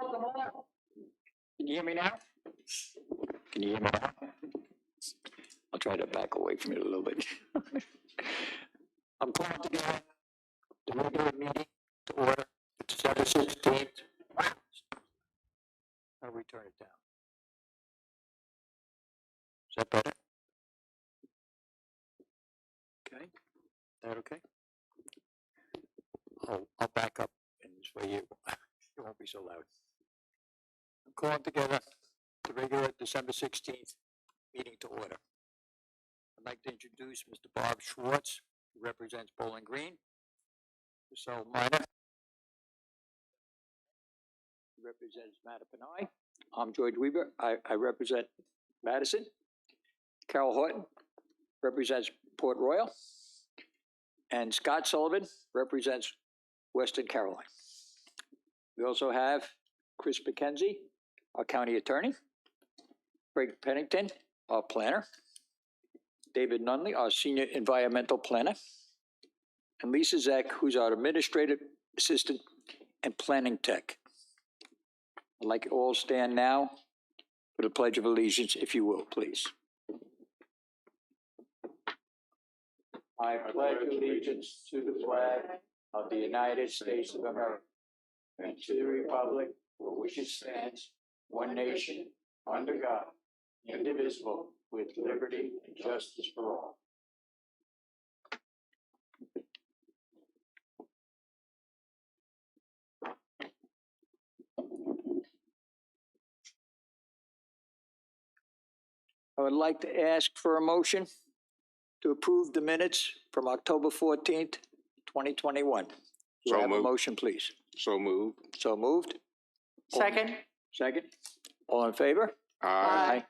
Can you hear me now? Can you hear me now? I'll try to back away from it a little bit. I'm calling together the regular meeting to order December 16th. How do we turn it down? Is that better? Okay. Is that okay? I'll back up and this way it won't be so loud. I'm calling together the regular December 16th meeting to order. I'd like to introduce Mr. Bob Schwartz, who represents Bowling Green. Mr. Minor, who represents Mattapanai. I'm George Weaver. I represent Madison. Carol Horton represents Port Royal. And Scott Sullivan represents Western Carolina. We also have Chris McKenzie, our county attorney. Greg Pennington, our planner. David Nunley, our senior environmental planner. And Lisa Zeck, who's our administrative assistant and planning tech. I'd like you all stand now for the Pledge of Allegiance, if you will, please. I pledge allegiance to the flag of the United States of America and to the republic for which it stands, one nation, under God, indivisible, with liberty and justice for all. I would like to ask for a motion to approve the minutes from October 14th, 2021. Do I have a motion, please? So moved. So moved. Second. Second. All in favor? Aye.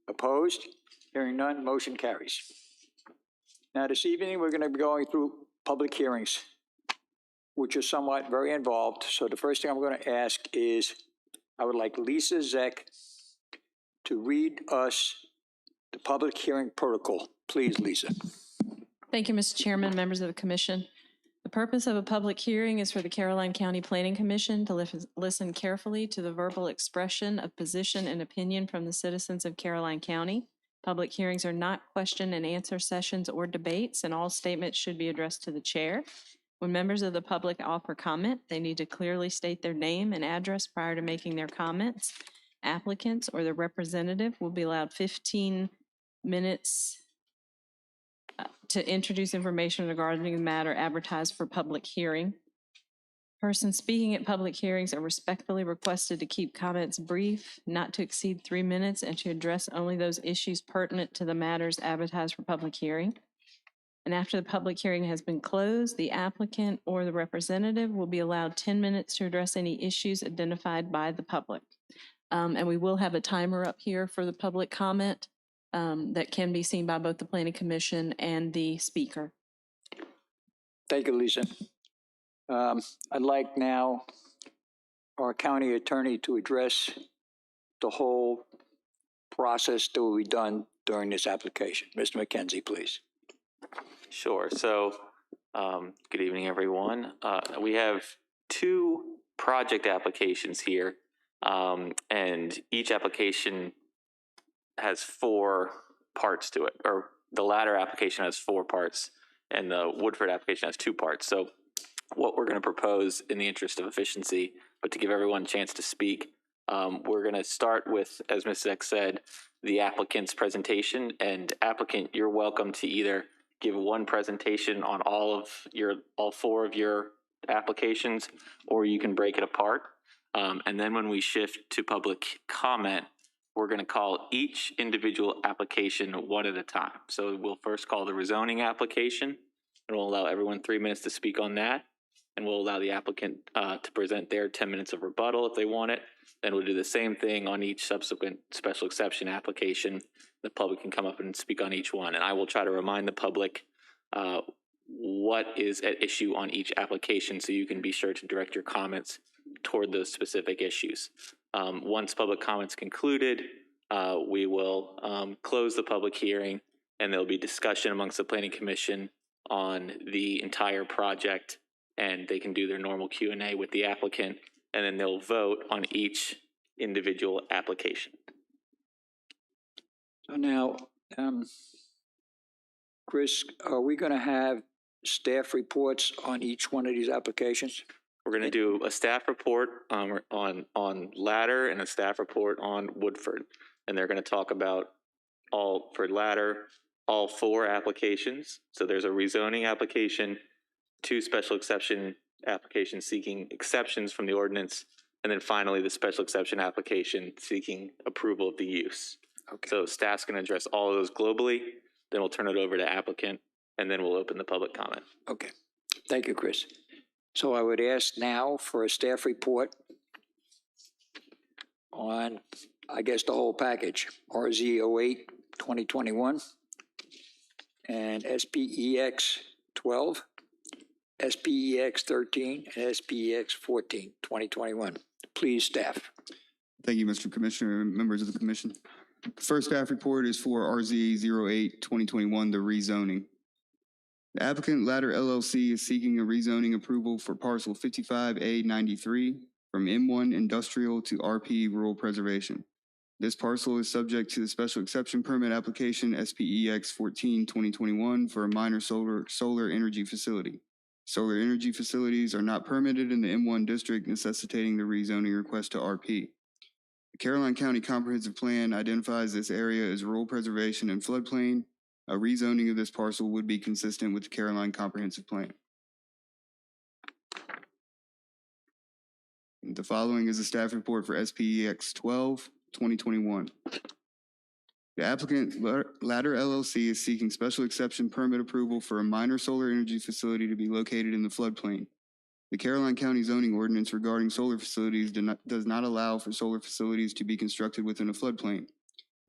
Opposed? Hearing none, motion carries. Now this evening, we're going to be going through public hearings, which are somewhat very involved. So the first thing I'm going to ask is, I would like Lisa Zeck to read us the public hearing protocol. Please, Lisa. Thank you, Mr. Chairman, members of the commission. The purpose of a public hearing is for the Caroline County Planning Commission to listen carefully to the verbal expression of position and opinion from the citizens of Caroline County. Public hearings are not question and answer sessions or debates, and all statements should be addressed to the chair. When members of the public offer comment, they need to clearly state their name and address prior to making their comments. Applicants or their representative will be allowed 15 minutes to introduce information regarding the matter advertised for public hearing. Persons speaking at public hearings are respectfully requested to keep comments brief, not to exceed 3 minutes, and to address only those issues pertinent to the matters advertised for public hearing. And after the public hearing has been closed, the applicant or the representative will be allowed 10 minutes to address any issues identified by the public. And we will have a timer up here for the public comment that can be seen by both the Planning Commission and the speaker. Thank you, Lisa. I'd like now our county attorney to address the whole process that will be done during this application. Mr. McKenzie, please. Sure. So, good evening, everyone. We have two project applications here, and each application has 4 parts to it, or the latter application has 4 parts, and the Woodford application has 2 parts. So what we're going to propose in the interest of efficiency, but to give everyone a chance to speak, we're going to start with, as Ms. Zeck said, the applicant's presentation. And applicant, you're welcome to either give one presentation on all 4 of your applications, or you can break it apart. And then when we shift to public comment, we're going to call each individual application one at a time. So we'll first call the rezoning application, and we'll allow everyone 3 minutes to speak on that. And we'll allow the applicant to present their 10 minutes of rebuttal if they want it. Then we'll do the same thing on each subsequent special exception application. The public can come up and speak on each one. And I will try to remind the public what is at issue on each application, so you can be sure to direct your comments toward those specific issues. Once public comments concluded, we will close the public hearing, and there'll be discussion amongst the Planning Commission on the entire project, and they can do their normal Q&A with the applicant. and then they'll vote on each individual application. So now, Chris, are we going to have staff reports on each one of these applications? We're going to do a staff report on Ladder and a staff report on Woodford. And they're going to talk about for Ladder, all 4 applications. So there's a rezoning application, 2 special exception applications seeking exceptions from the ordinance, and then finally the special exception application seeking approval of the use. Okay. So staff's going to address all of those globally, then we'll turn it over to applicant, and then we'll open the public comment. Okay. Thank you, Chris. So I would ask now for a staff report on, I guess, the whole package, RZ 08, 2021, and SPEX 12, SPEX 13, and SPEX 14, 2021. Please, staff. Thank you, Mr. Commissioner and members of the commission. The first staff report is for RZ 08, 2021, the rezoning. The applicant Ladder LLC is seeking a rezoning approval for parcel 55A93 from M1 Industrial to RP Rural Preservation. This parcel is subject to the special exception permit application SPEX 14, 2021 for a minor solar energy facility. Solar energy facilities are not permitted in the M1 district, necessitating the rezoning request to RP. The Caroline County Comprehensive Plan identifies this area as rural preservation and floodplain. A rezoning of this parcel would be consistent with the Caroline Comprehensive Plan. The following is a staff report for SPEX 12, 2021. The applicant Ladder LLC is seeking special exception permit approval for a minor solar energy facility to be located in the floodplain. The Caroline County zoning ordinance regarding solar facilities does not allow for solar facilities to be constructed within a floodplain.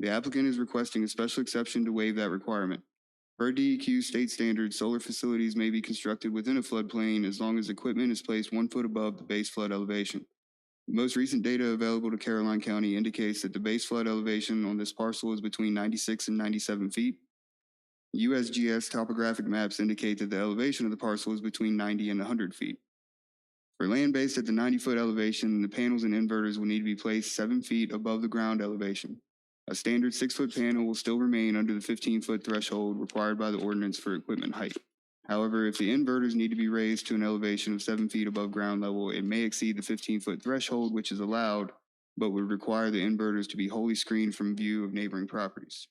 The applicant is requesting a special exception to waive that requirement. Per DEQ state standards, solar facilities may be constructed within a floodplain as long as equipment is placed 1 foot above the base flood elevation. The most recent data available to Caroline County indicates that the base flood elevation on this parcel is between 96 and 97 feet. USGS topographic maps indicate that the elevation of the parcel is between 90 and 100 feet. For land based at the 90-foot elevation, the panels and inverters will need to be placed 7 feet above the ground elevation. A standard 6-foot panel will still remain under the 15-foot threshold required by the ordinance for equipment height. However, if the inverters need to be raised to an elevation of 7 feet above ground level, it may exceed the 15-foot threshold, which is allowed, but would require the inverters to be wholly screened from view of neighboring properties.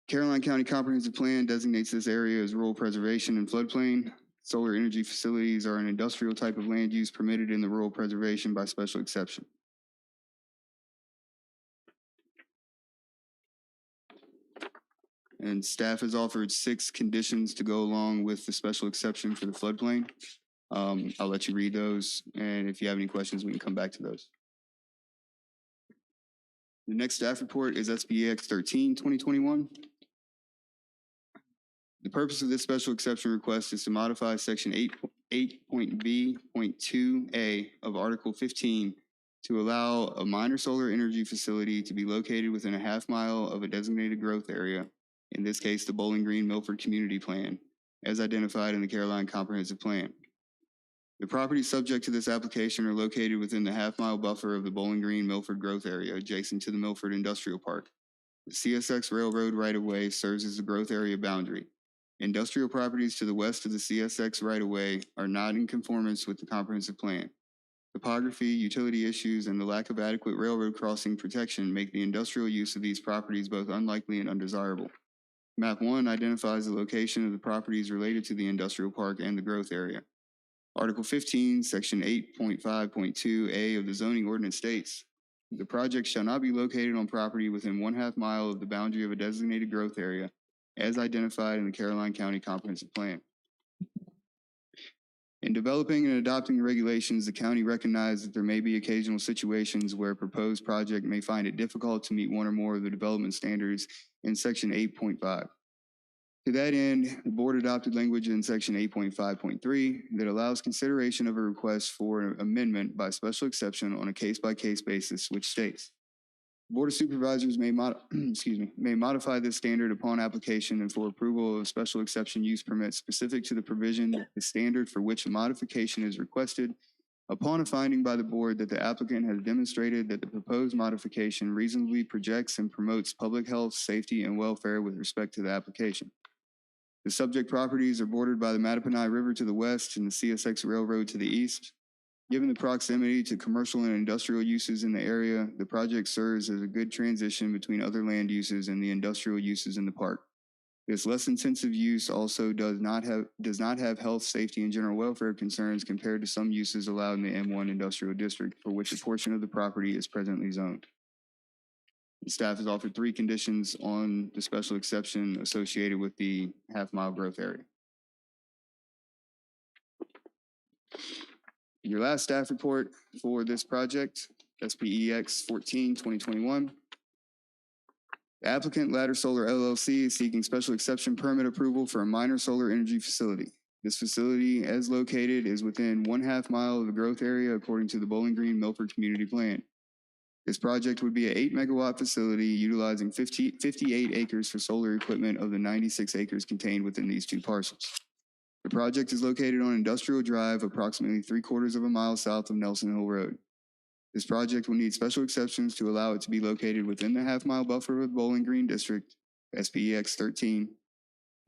Caroline County Comprehensive Plan designates this area as rural preservation and floodplain. Solar energy facilities are an industrial type of land use permitted in the rural preservation by special exception. And staff has offered 6 conditions to go along with the special exception for the floodplain. I'll let you read those, and if you have any questions, we can come back to those. The next staff report is SPEX 13, 2021. The purpose of this special exception request is to modify section 8.B.2a of Article 15 to allow a minor solar energy facility to be located within a half mile of a designated growth area, in this case, the Bowling Green Milford Community Plan, as identified in the Caroline Comprehensive Plan. The properties subject to this application are located within the half-mile buffer of the Bowling Green Milford growth area adjacent to the Milford Industrial Park. The CSX Railroad right-of-way serves as the growth area boundary. Industrial properties to the west of the CSX right-of-way are not in conformance with the comprehensive plan. Topography, utility issues, and the lack of adequate railroad crossing protection make the industrial use of these properties both unlikely and undesirable. Map 1 identifies the location of the properties related to the industrial park and the growth area. Article 15, Section 8.5.2a of the zoning ordinance states, the project shall not be located on property within 1/2 mile of the boundary of a designated growth area, as identified in the Caroline County Comprehensive Plan. In developing and adopting the regulations, the county recognized that there may be occasional situations where a proposed project may find it difficult to meet one or more of the development standards in Section 8.5. To that end, the board adopted language in Section 8.5.3 that allows consideration of a request for an amendment by special exception on a case-by-case basis, which states, Board of Supervisors may may modify this standard upon application and for approval of a special exception use permit specific to the provision, the standard for which a modification is requested, upon a finding by the board that the applicant has demonstrated that the proposed modification reasonably projects and promotes public health, safety, and welfare with respect to the application. The subject properties are bordered by the Mattaponi River to the west and the CSX Railroad to the east. Given the proximity to commercial and industrial uses in the area, the project serves as a good transition between other land uses and the industrial uses in the park. This less intensive use also does not have health, safety, and general welfare concerns compared to some uses allowed in the M1 industrial district, for which a portion of the property is presently zoned. Staff has offered 3 conditions on the special exception associated with the half-mile growth area. Your last staff report for this project, SPEX 14-2021. The applicant, Ladder Solar LLC, is seeking special exception permit approval for a minor solar energy facility. This facility, as located, is within 1/2 mile of the growth area according to the Bowling Green Milford Community Plan. This project would be an 8 megawatt facility utilizing 58 acres for solar equipment of the 96 acres contained within these 2 parcels. The project is located on Industrial Drive, approximately 3/4 of a mile south of Nelson Hill Road. This project will need special exceptions to allow it to be located within the half-mile buffer of Bowling Green District, SPEX 13,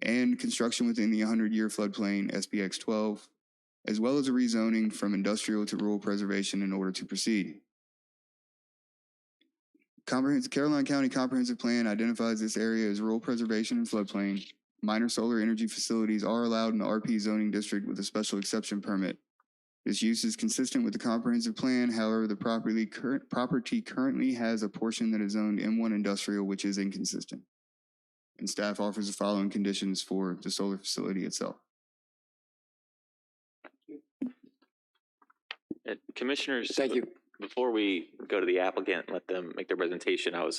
and construction within the 100-year floodplain, SPX 12, as well as a rezoning from industrial to rural preservation in order to proceed. Caroline County Comprehensive Plan identifies this area as rural preservation and floodplain. Minor solar energy facilities are allowed in the RP zoning district with a special exception permit. This use is consistent with the comprehensive plan. However, the property currently has a portion that is zoned M1 industrial, which is inconsistent. And staff offers the following conditions for the solar facility itself. Commissioners, Thank you. before we go to the applicant, let them make their presentation, I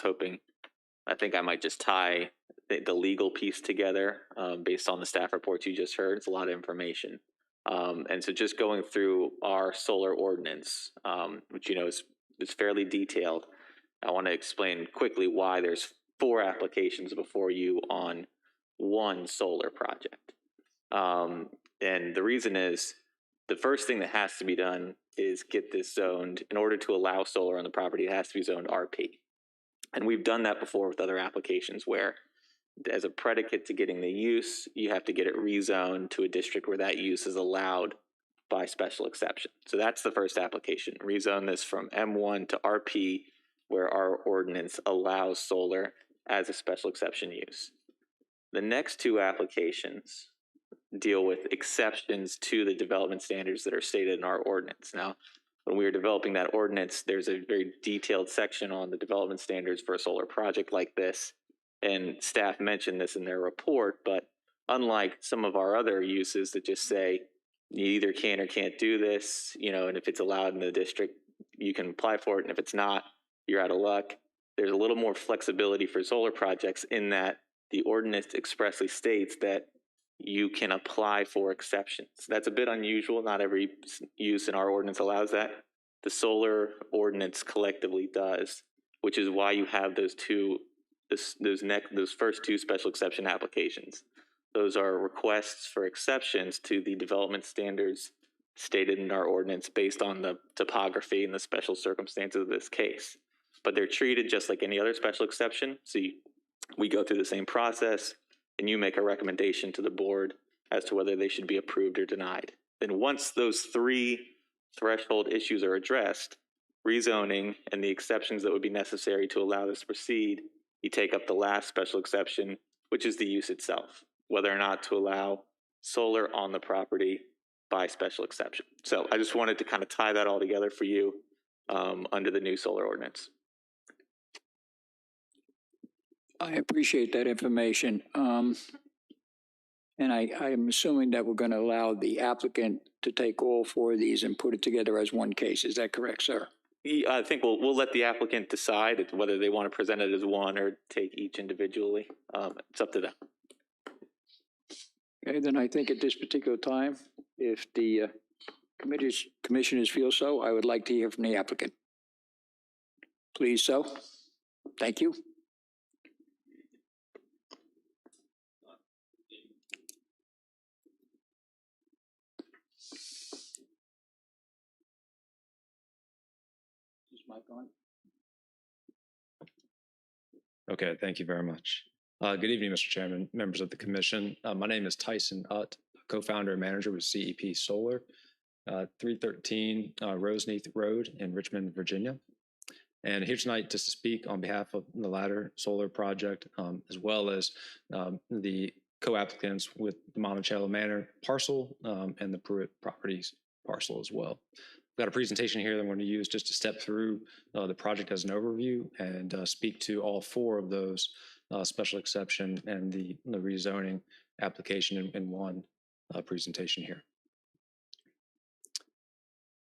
think I might just tie the legal piece together based on the staff reports you just heard. It's a lot of information. And so just going through our solar ordinance, which is fairly detailed, I want to explain quickly why there's 4 applications before you on 1 solar project. And the reason is, the first thing that has to be done is get this zoned. In order to allow solar on the property, it has to be zoned RP. And we've done that before with other applications where, as a predicate to getting the use, you have to get it rezoned to a district where that use is allowed by special exception. So that's the first application. Rezone this from M1 to RP, where our ordinance allows solar as a special exception use. The next 2 applications deal with exceptions to the development standards that are stated in our ordinance. Now, when we were developing that ordinance, there's a very detailed section on the development standards for a solar project like this. And staff mentioned this in their report, but unlike some of our other uses that just say you either can or can't do this, and if it's allowed in the district, you can apply for it. And if it's not, you're out of luck. There's a little more flexibility for solar projects in that the ordinance expressly states that you can apply for exceptions. That's a bit unusual. Not every use in our ordinance allows that. The solar ordinance collectively does, which is why you have those first 2 special exception applications. Those are requests for exceptions to the development standards stated in our ordinance based on the topography and the special circumstances of this case. But they're treated just like any other special exception. So we go through the same process, and you make a recommendation to the board as to whether they should be approved or denied. Then once those 3 threshold issues are addressed, rezoning and the exceptions that would be necessary to allow this to proceed, you take up the last special exception, which is the use itself, whether or not to allow solar on the property by special exception. So I just wanted to kind of tie that all together for you under the new solar ordinance. I appreciate that information. And I am assuming that we're going to allow the applicant to take all 4 of these and put it together as one case. Is that correct, sir? I think we'll let the applicant decide whether they want to present it as one or take each individually. It's up to them. Okay, then I think at this particular time, if the commissioners feel so, I would like to hear from the applicant. Please so. Thank you. Is mic on? Okay, thank you very much. Good evening, Mr. Chairman, members of the commission. My name is Tyson Utt, co-founder and manager with CEP Solar, 313 Roseneath Road in Richmond, Virginia. And here tonight to speak on behalf of the Ladder Solar Project, as well as the co-applicants with the Monticello Manor parcel and the Pruitt Properties parcel as well. We've got a presentation here that I'm going to use just to step through the project as an overview and speak to all four of those special exception and the rezoning application in one presentation here.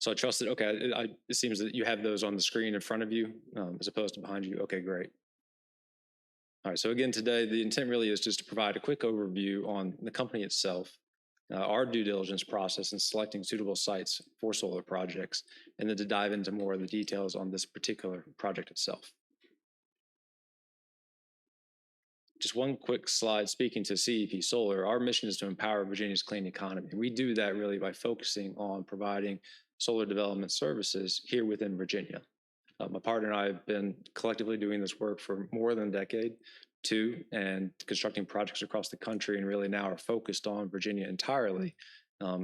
So I trust that, okay, it seems that you have those on the screen in front of you as opposed to behind you. Okay, great. All right, so again, today, the intent really is just to provide a quick overview on the company itself, our due diligence process in selecting suitable sites for solar projects, and then to dive into more of the details on this particular project itself. Just one quick slide speaking to CEP Solar. Our mission is to empower Virginia's clean economy. We do that really by focusing on providing solar development services here within Virginia. My partner and I have been collectively doing this work for more than a decade, and constructing projects across the country, and really now are focused on Virginia entirely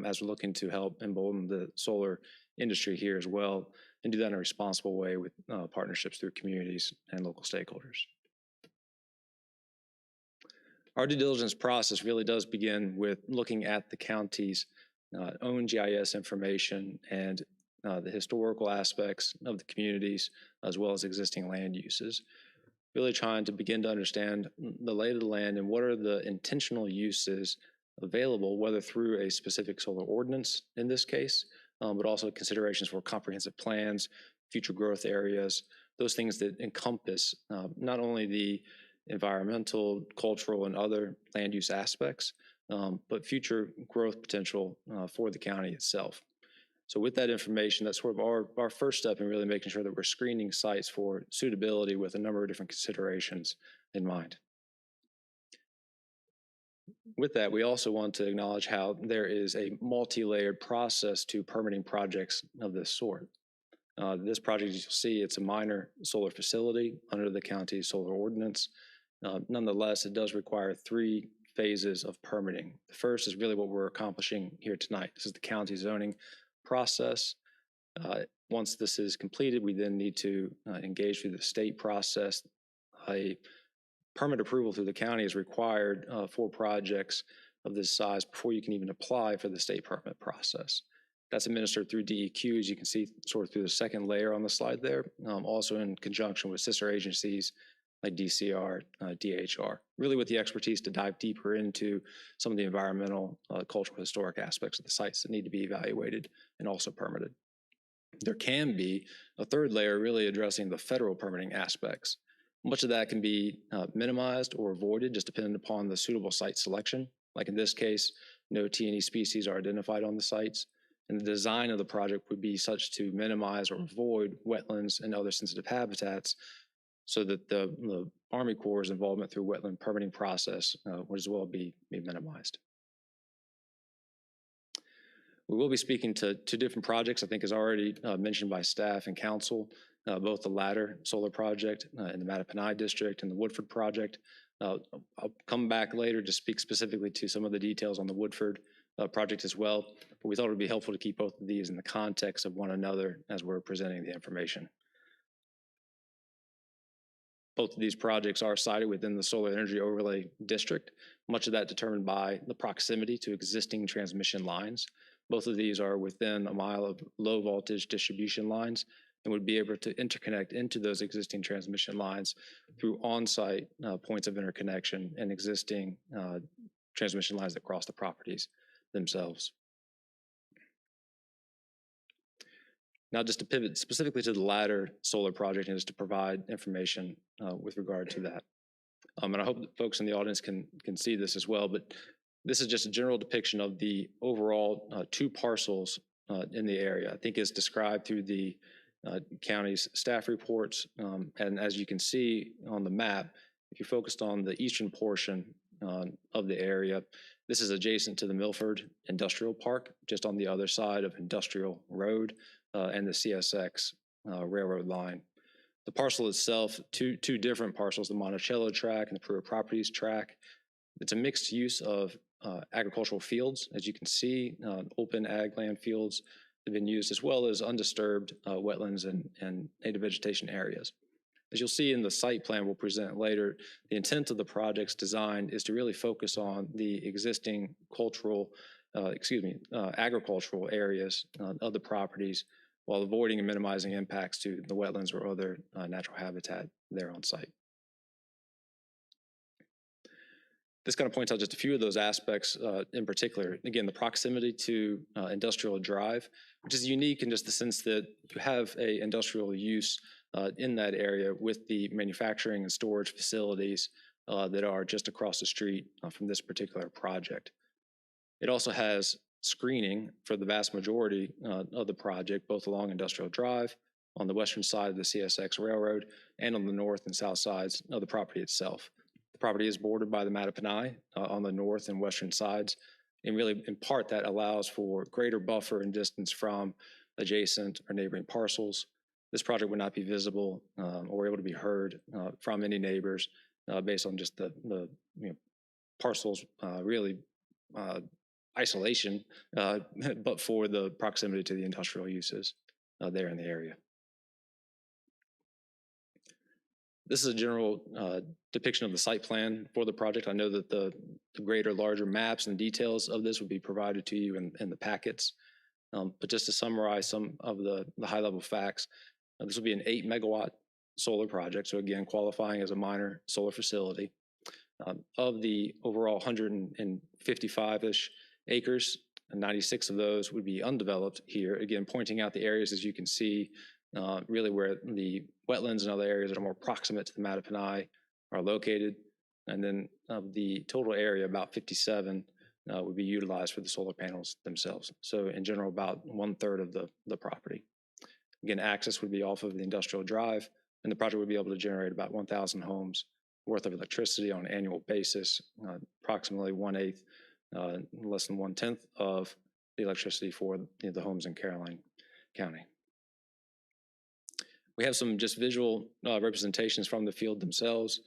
as we're looking to help embolden the solar industry here as well, and do that in a responsible way with partnerships through communities and local stakeholders. Our due diligence process really does begin with looking at the county's own GIS information and the historical aspects of the communities, as well as existing land uses. Really trying to begin to understand the lay of the land and what are the intentional uses available, whether through a specific solar ordinance in this case, but also considerations for comprehensive plans, future growth areas, those things that encompass not only the environmental, cultural, and other land use aspects, but future growth potential for the county itself. So with that information, that's sort of our first step in really making sure that we're screening sites for suitability with a number of different considerations in mind. With that, we also want to acknowledge how there is a multi-layered process to permitting projects of this sort. This project, as you'll see, it's a minor solar facility under the county's solar ordinance. Nonetheless, it does require 3 phases of permitting. The first is really what we're accomplishing here tonight. This is the county zoning process. Once this is completed, we then need to engage through the state process. A permit approval through the county is required for projects of this size before you can even apply for the state permit process. That's administered through DEQ, as you can see sort of through the second layer on the slide there, also in conjunction with sister agencies like DCR, DHR, really with the expertise to dive deeper into some of the environmental, cultural, historic aspects of the sites that need to be evaluated and also permitted. There can be a third layer really addressing the federal permitting aspects. Much of that can be minimized or avoided just depending upon the suitable site selection. Like in this case, no T&E species are identified on the sites, and the design of the project would be such to minimize or avoid wetlands and other sensitive habitats, so that the Army Corps' involvement through wetland permitting process would as well be minimized. We will be speaking to 2 different projects, I think as already mentioned by staff and council, both the Ladder Solar Project in the Mattaponi District and the Woodford Project. I'll come back later to speak specifically to some of the details on the Woodford project as well, but we thought it would be helpful to keep both of these in the context of one another as we're presenting the information. Both of these projects are sited within the Solar Energy Overlay District, much of that determined by the proximity to existing transmission lines. Both of these are within a mile of low voltage distribution lines and would be able to interconnect into those existing transmission lines through on-site points of interconnection and existing transmission lines that cross the properties themselves. Now, just to pivot specifically to the Ladder Solar Project and just to provide information with regard to that. And I hope that folks in the audience can see this as well, but this is just a general depiction of the overall 2 parcels in the area. I think it's described through the county's staff reports. And as you can see on the map, if you focused on the eastern portion of the area, this is adjacent to the Milford Industrial Park, just on the other side of Industrial Road and the CSX railroad line. The parcel itself, two different parcels, the Monticello track and the Pruitt Properties track. It's a mixed use of agricultural fields, as you can see, open ag land fields have been used, as well as undisturbed wetlands and native vegetation areas. As you'll see in the site plan we'll present later, the intent of the project's design is to really focus on the existing agricultural areas of the properties while avoiding and minimizing impacts to the wetlands or other natural habitat there on site. This kind of points out just a few of those aspects in particular. Again, the proximity to industrial drive, which is unique in just the sense that you have a industrial use in that area with the manufacturing and storage facilities that are just across the street from this particular project. It also has screening for the vast majority of the project, both along Industrial Drive, on the western side of the CSX Railroad, and on the north and south sides of the property itself. The property is bordered by the Mattaponi on the north and western sides, and really, in part, that allows for greater buffer and distance from adjacent or neighboring parcels. This project would not be visible or able to be heard from any neighbors based on just the parcels really isolation, but for the proximity to the industrial uses there in the area. This is a general depiction of the site plan for the project. I know that the greater, larger maps and details of this would be provided to you in the packets. But just to summarize some of the high-level facts, this will be an 8 megawatt solar project. So again, qualifying as a minor solar facility. Of the overall 155-ish acres, 96 of those would be undeveloped here. Again, pointing out the areas, as you can see, really where the wetlands and other areas that are more proximate to the Mattaponi are located. And then of the total area, about 57 would be utilized for the solar panels themselves. So in general, about 1/3 of the property. Again, access would be off of the Industrial Drive, and the project would be able to generate about 1,000 homes worth of electricity on an annual basis, approximately 1/8, less than 1/10 of the electricity for the homes in Caroline County. We have some just visual representations from the field themselves.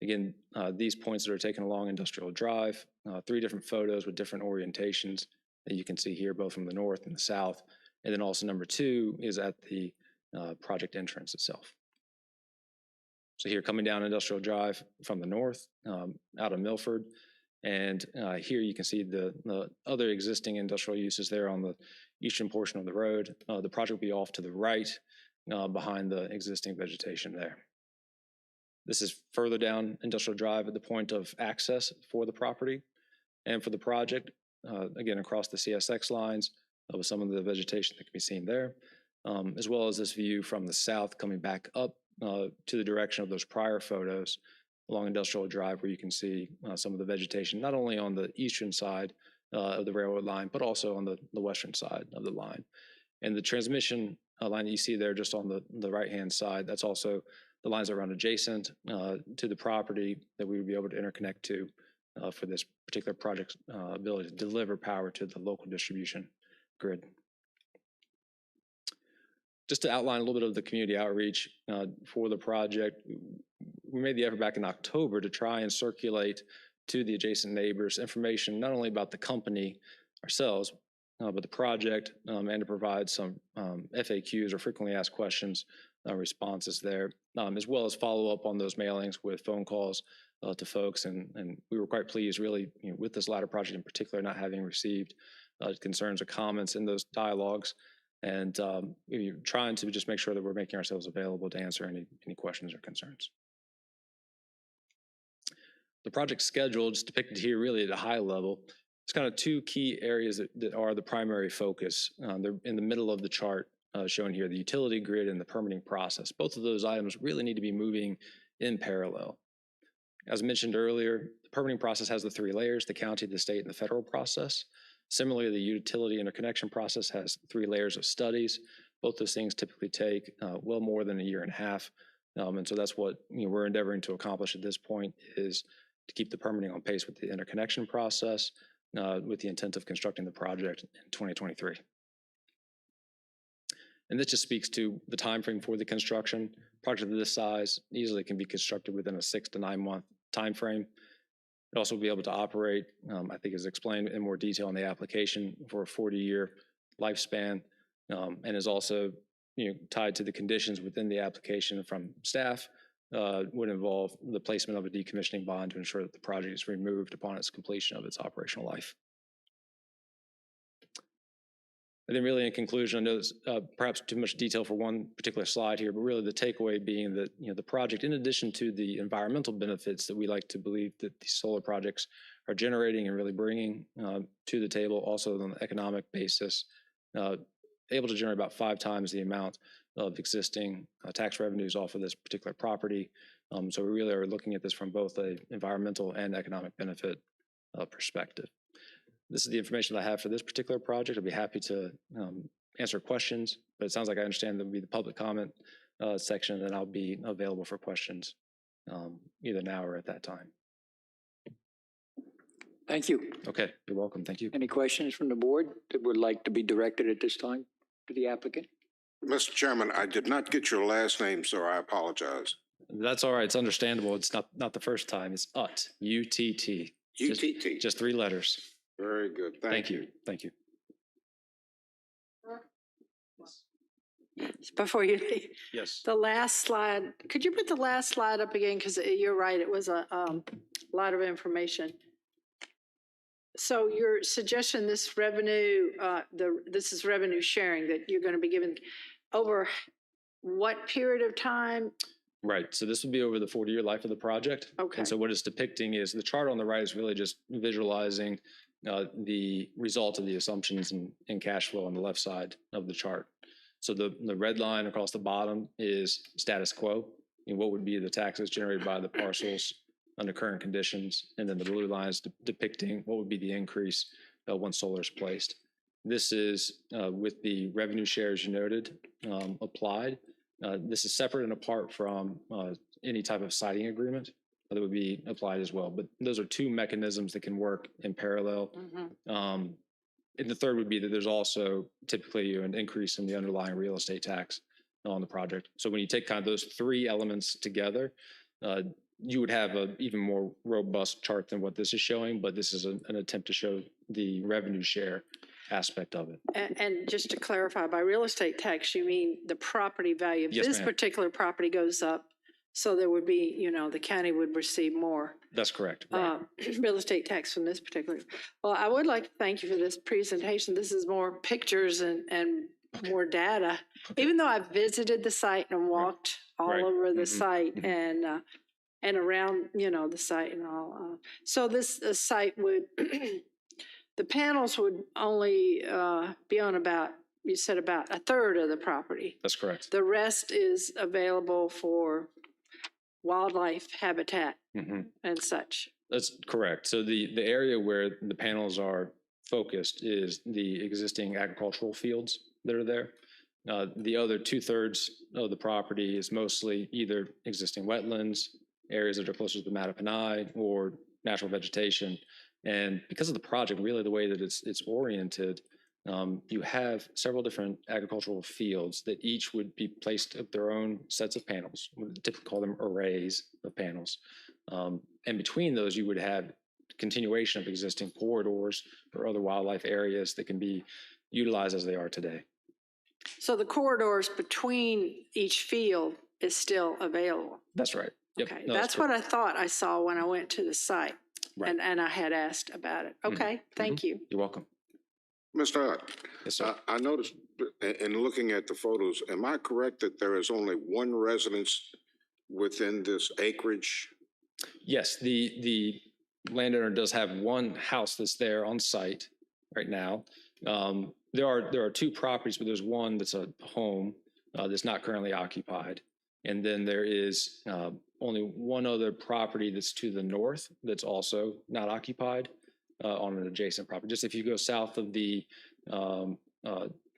Again, these points that are taken along Industrial Drive, 3 different photos with different orientations that you can see here, both from the north and the south. And then also number 2 is at the project entrance itself. So here coming down Industrial Drive from the north, out of Milford. And here you can see the other existing industrial uses there on the eastern portion of the road. The project will be off to the right behind the existing vegetation there. This is further down Industrial Drive at the point of access for the property and for the project, again, across the CSX lines with some of the vegetation that can be seen there, as well as this view from the south coming back up to the direction of those prior photos along Industrial Drive, where you can see some of the vegetation, not only on the eastern side of the railroad line, but also on the western side of the line. And the transmission line that you see there just on the right-hand side, that's also the lines that run adjacent to the property that we would be able to interconnect to for this particular project's ability to deliver power to the local distribution grid. Just to outline a little bit of the community outreach for the project, we made the effort back in October to try and circulate to the adjacent neighbors information not only about the company ourselves, but the project, and to provide some FAQs or frequently asked questions responses there, as well as follow up on those mailings with phone calls to folks. And we were quite pleased, really, with this latter project in particular, not having received concerns or comments in those dialogues, and trying to just make sure that we're making ourselves available to answer any questions or concerns. The project schedule, just depicted here really at a high level, it's kind of 2 key areas that are the primary focus. They're in the middle of the chart shown here, the utility grid and the permitting process. Both of those items really need to be moving in parallel. As mentioned earlier, the permitting process has the 3 layers: the county, the state, and the federal process. Similarly, the utility interconnection process has 3 layers of studies. Both those things typically take well more than a year and a half. And so that's what we're endeavoring to accomplish at this point, is to keep the permitting on pace with the interconnection process with the intent of constructing the project in 2023. And this just speaks to the time frame for the construction. Project of this size easily can be constructed within a 6 to 9 month time frame. It also will be able to operate, I think is explained in more detail in the application, for a 40-year lifespan, and is also tied to the conditions within the application from staff. Would involve the placement of a decommissioning bond to ensure that the project is removed upon its completion of its operational life. And then really in conclusion, I know this perhaps too much detail for one particular slide here, but really the takeaway being that the project, in addition to the environmental benefits that we like to believe that these solar projects are generating and really bringing to the table, also on an economic basis, able to generate about 5 times the amount of existing tax revenues off of this particular property. So we really are looking at this from both an environmental and economic benefit perspective. This is the information that I have for this particular project. I'd be happy to answer questions, but it sounds like I understand there will be the public comment section, and I'll be available for questions either now or at that time. Thank you. Okay, you're welcome. Thank you. Any questions from the board that would like to be directed at this time to the applicant? Mr. Chairman, I did not get your last name, sir. I apologize. That's all right. It's understandable. It's not the first time. It's UTT. UTT. UTT. Just 3 letters. Very good. Thank you. Thank you. Before you leave, Yes. the last slide, could you put the last slide up again? Because you're right, it was a lot of information. So your suggestion, this revenue, this is revenue sharing that you're going to be given over what period of time? Right. So this would be over the 40-year life of the project. Okay. And so what it's depicting is the chart on the right is really just visualizing the result of the assumptions and cash flow on the left side of the chart. So the red line across the bottom is status quo, and what would be the taxes generated by the parcels under current conditions. And then the blue line is depicting what would be the increase once solar is placed. This is with the revenue shares you noted applied. This is separate and apart from any type of siting agreement that would be applied as well. But those are 2 mechanisms that can work in parallel. Mm-hmm. And the third would be that there's also typically an increase in the underlying real estate tax on the project. So when you take kind of those 3 elements together, you would have an even more robust chart than what this is showing, but this is an attempt to show the revenue share aspect of it. And just to clarify, by real estate tax, you mean the property value of Yes, this ma'am. particular property goes up, so there would be, the county would receive more That's correct. Right. real estate tax from this particular. Well, I would like to thank you for this presentation. This is more pictures and more data. Even though I've visited the site and walked all Right. over the Mhm. site and around, the site and all. So this site would, the panels would only be on about, you said about a third of the property. That's correct. The rest is available for wildlife habitat Mhm. and such. That's correct. So the area where the panels are focused is the existing agricultural fields that are there. The other 2/3 of the property is mostly either existing wetlands, areas that are closer to the Mattaponi, or natural vegetation. And because of the project, really the way that it's oriented, you have several different agricultural fields that each would be placed of their own sets of panels. We typically call them arrays of panels. And between those, you would have continuation of existing corridors or other wildlife areas that can be utilized as they are today. So the corridors between each field is still available. That's right. Yep. Okay, No, that's what I thought I saw when I went to the site. Right. And I had asked about it. Mhm. Okay, thank you. You're welcome. Mr. Hutt, Yes, sir. I noticed in looking at the photos, am I correct that there is only 1 residence within this acreage? Yes, the landowner does have 1 house that's there on site right now. There are 2 properties, but there's 1 that's a home that's not currently occupied. And then there is only 1 other property that's to the north that's also not occupied on an adjacent property. Just if you go south of the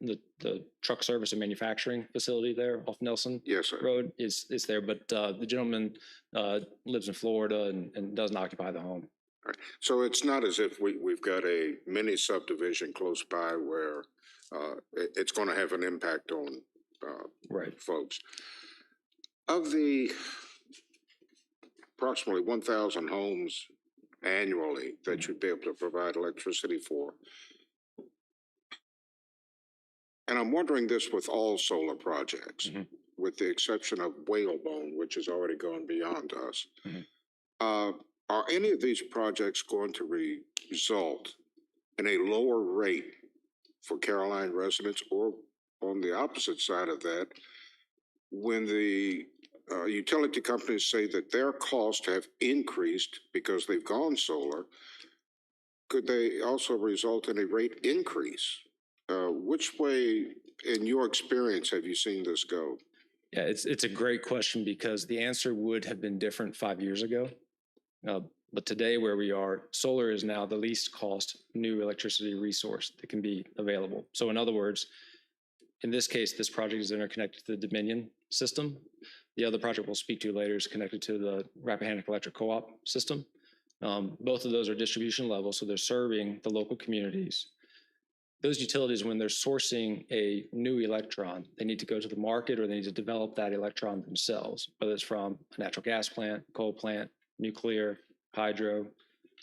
the truck service and manufacturing facility there off Nelson Yes, sir. Road is there, but the gentleman lives in Florida and doesn't occupy the home. So it's not as if we've got a mini subdivision close by where it's going to have an impact on Right. folks. Of the approximately 1,000 homes annually that you'd be able to provide electricity for, and I'm wondering this with all solar projects, with the exception of Whalebone, which has already gone beyond us. Are any of these projects going to result in a lower rate for Caroline residents, or on the opposite side of that, when the utility companies say that their costs have increased because they've gone solar, could they also result in a rate increase? Which way, in your experience, have you seen this go? Yeah, it's a great question because the answer would have been different 5 years ago. But today where we are, solar is now the least cost new electricity resource that can be available. So in other words, in this case, this project is interconnected to the Dominion system. The other project we'll speak to later is connected to the Rappahannock Electric Co-op system. Both of those are distribution level, so they're serving the local communities. Those utilities, when they're sourcing a new electron, they need to go to the market or they need to develop that electron themselves, whether it's from a natural gas plant, coal plant, nuclear, hydro,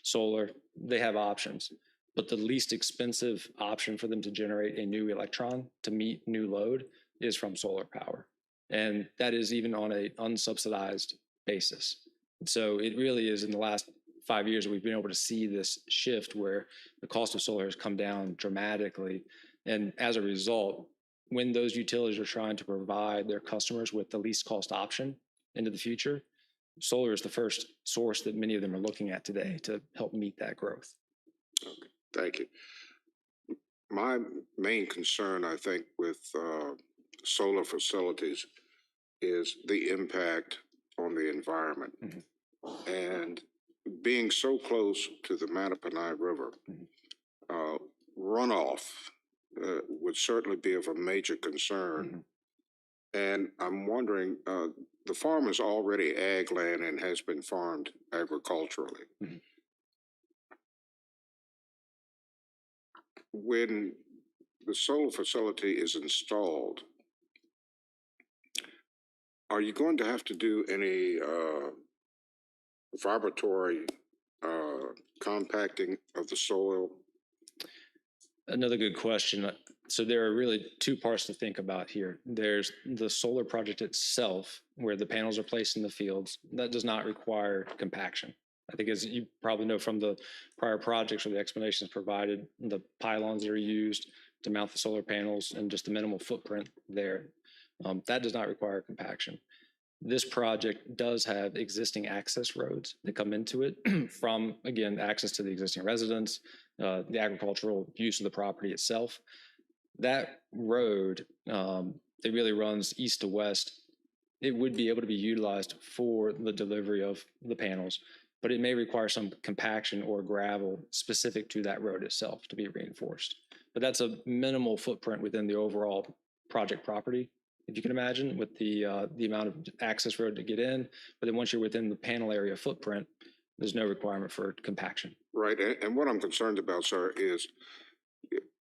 solar. They have options. But the least expensive option for them to generate a new electron to meet new load is from solar power. And that is even on an unsubsidized basis. So it really is in the last 5 years we've been able to see this shift where the cost of solar has come down dramatically. And as a result, when those utilities are trying to provide their customers with the least cost option into the future, solar is the first source that many of them are looking at today to help meet that growth. Okay, thank you. My main concern, I think, with solar facilities is the impact on the environment. And being so close to the Mattaponi River, runoff would certainly be of a major concern. And I'm wondering, the farm is already ag land and has been farmed agriculturally. When the solar facility is installed, are you going to have to do any vibratory compacting of the soil? Another good question. So there are really two parts to think about here. There's the solar project itself, where the panels are placed in the fields. That does not require compaction. I think, as you probably know from the prior projects or the explanations provided, the pylons that are used to mount the solar panels and just the minimal footprint there, that does not require compaction. This project does have existing access roads that come into it from, again, access to the existing residents, the agricultural use of the property itself. That road, it really runs east to west. It would be able to be utilized for the delivery of the panels, but it may require some compaction or gravel specific to that road itself to be reinforced. But that's a minimal footprint within the overall project property, if you can imagine, with the amount of access road to get in. But then once you're within the panel area footprint, there's no requirement for compaction. Right, and what I'm concerned about, sir, is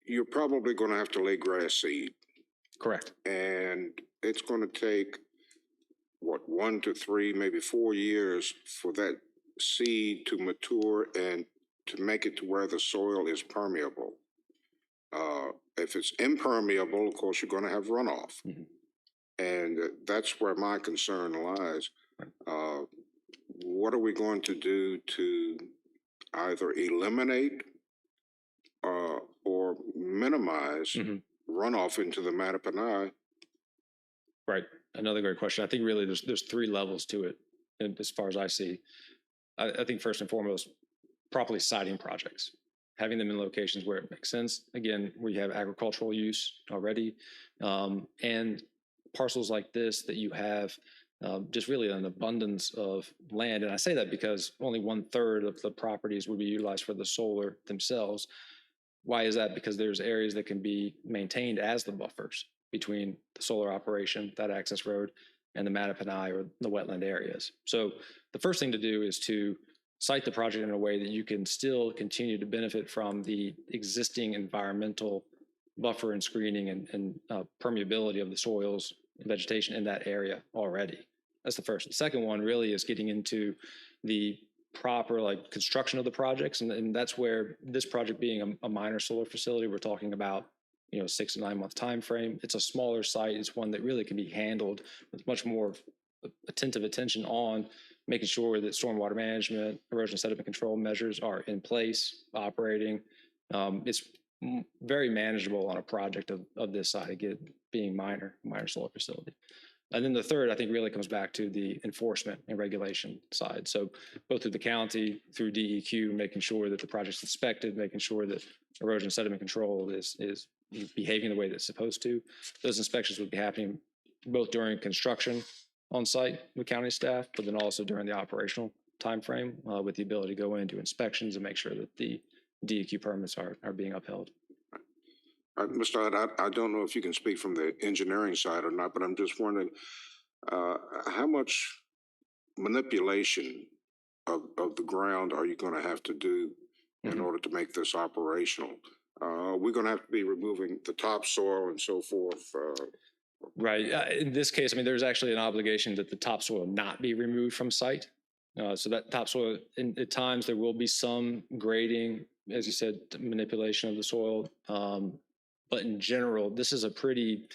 you're probably going to have to lay grass seed. Correct. And it's going to take, 1 to 3, maybe 4 years for that seed to mature and to make it to where the soil is permeable. If it's impermeable, of course, you're going to have runoff. And that's where my concern lies. What are we going to do to either eliminate or minimize runoff into the Mattaponi? Right. Another great question. I think really there's 3 levels to it, and as far as I see. I think first and foremost, properly siting projects, having them in locations where it makes sense. Again, we have agricultural use already, and parcels like this that you have just really an abundance of land. And I say that because only 1/3 of the properties would be utilized for the solar themselves. Why is that? Because there's areas that can be maintained as the buffers between the solar operation, that access road, and the Mattaponi or the wetland areas. So the first thing to do is to site the project in a way that you can still continue to benefit from the existing environmental buffer and screening and permeability of the soils and vegetation in that area already. That's the first. The second one really is getting into the proper construction of the projects, and that's where this project being a minor solar facility, we're talking about 6 to 9 month time frame. It's a smaller site. It's one that really can be handled with much more attentive attention on making sure that stormwater management, erosion sediment control measures are in place, operating. It's very manageable on a project of this side, again, being minor solar facility. And then the third, I think, really comes back to the enforcement and regulation side. So both through the county, through DEQ, making sure that the project's inspected, making sure that erosion sediment control is behaving the way that it's supposed to. Those inspections would be happening both during construction on site with county staff, but then also during the operational timeframe with the ability to go in, do inspections, and make sure that the DEQ permits are being upheld. Mr. Hutt, I don't know if you can speak from the engineering side or not, but I'm just wondering how much manipulation of the ground are you going to have to do in order to make this operational? We're going to have to be removing the topsoil and so forth. Right. In this case, I mean, there's actually an obligation that the topsoil not be removed from site. So that topsoil, at times, there will be some grading, as you said, manipulation of the soil. But in general, this is a pretty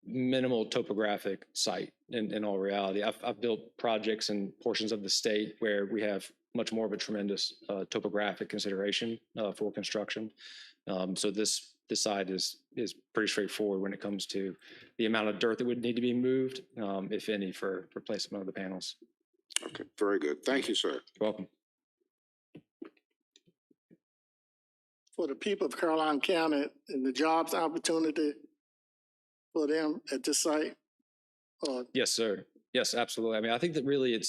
minimal topographic site in all reality. I've built projects in portions of the state where we have much more of a tremendous topographic consideration for construction. So this side is pretty straightforward when it comes to the amount of dirt that would need to be moved, if any, for replacement of the panels. Okay, very good. Thank you, sir. You're welcome. For the people of Caroline County and the jobs opportunity for them at this site? Yes, sir. Yes, absolutely. I mean, I think that really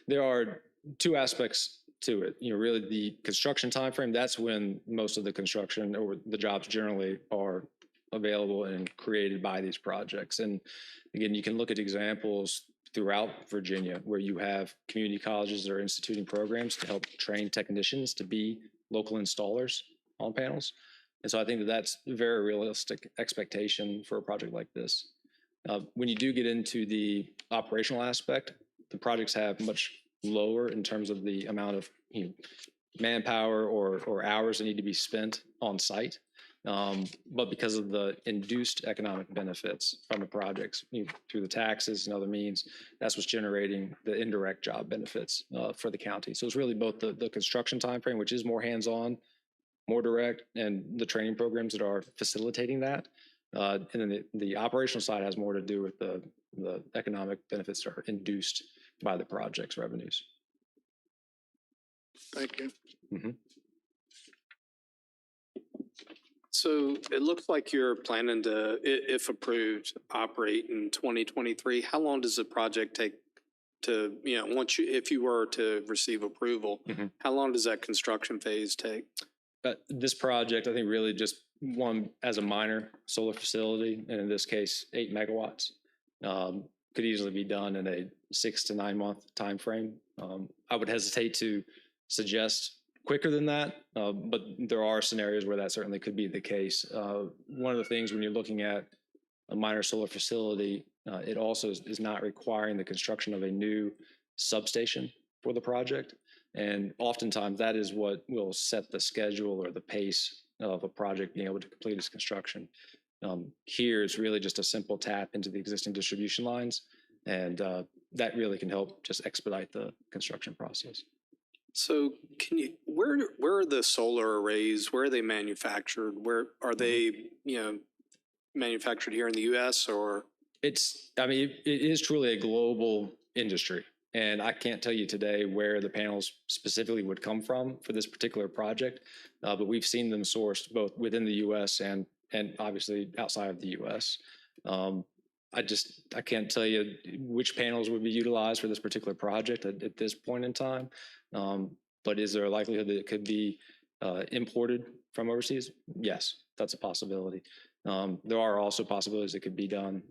there are two aspects to it. Really the construction timeframe, that's when most of the construction or the jobs generally are available and created by these projects. And again, you can look at examples throughout Virginia where you have community colleges that are instituting programs to help train technicians to be local installers on panels. And so I think that that's a very realistic expectation for a project like this. When you do get into the operational aspect, the projects have much lower in terms of the amount of manpower or hours that need to be spent on site. But because of the induced economic benefits from the projects through the taxes and other means, that's what's generating the indirect job benefits for the county. So it's really both the construction timeframe, which is more hands-on, more direct, and the training programs that are facilitating that. And then the operational side has more to do with the economic benefits that are induced by the project's revenues. Thank you. Mm-hmm. So it looks like you're planning to, if approved, operate in 2023. How long does the project take to, if you were to receive approval, how long does that construction phase take? This project, I think, really just one as a minor solar facility, and in this case, 8 megawatts, could easily be done in a 6 to 9 month time frame. I would hesitate to suggest quicker than that, but there are scenarios where that certainly could be the case. One of the things when you're looking at a minor solar facility, it also is not requiring the construction of a new substation for the project. And oftentimes that is what will set the schedule or the pace of a project being able to complete its construction. Here is really just a simple tap into the existing distribution lines, and that really can help just expedite the construction process. So where are the solar arrays? Where are they manufactured? Where are they, manufactured here in the U.S. or? It is truly a global industry. And I can't tell you today where the panels specifically would come from for this particular project, but we've seen them sourced both within the U.S. and obviously outside of the U.S. I can't tell you which panels would be utilized for this particular project at this point in time, but is there a likelihood that it could be imported from overseas, yes, that's a possibility. There are also possibilities that could be done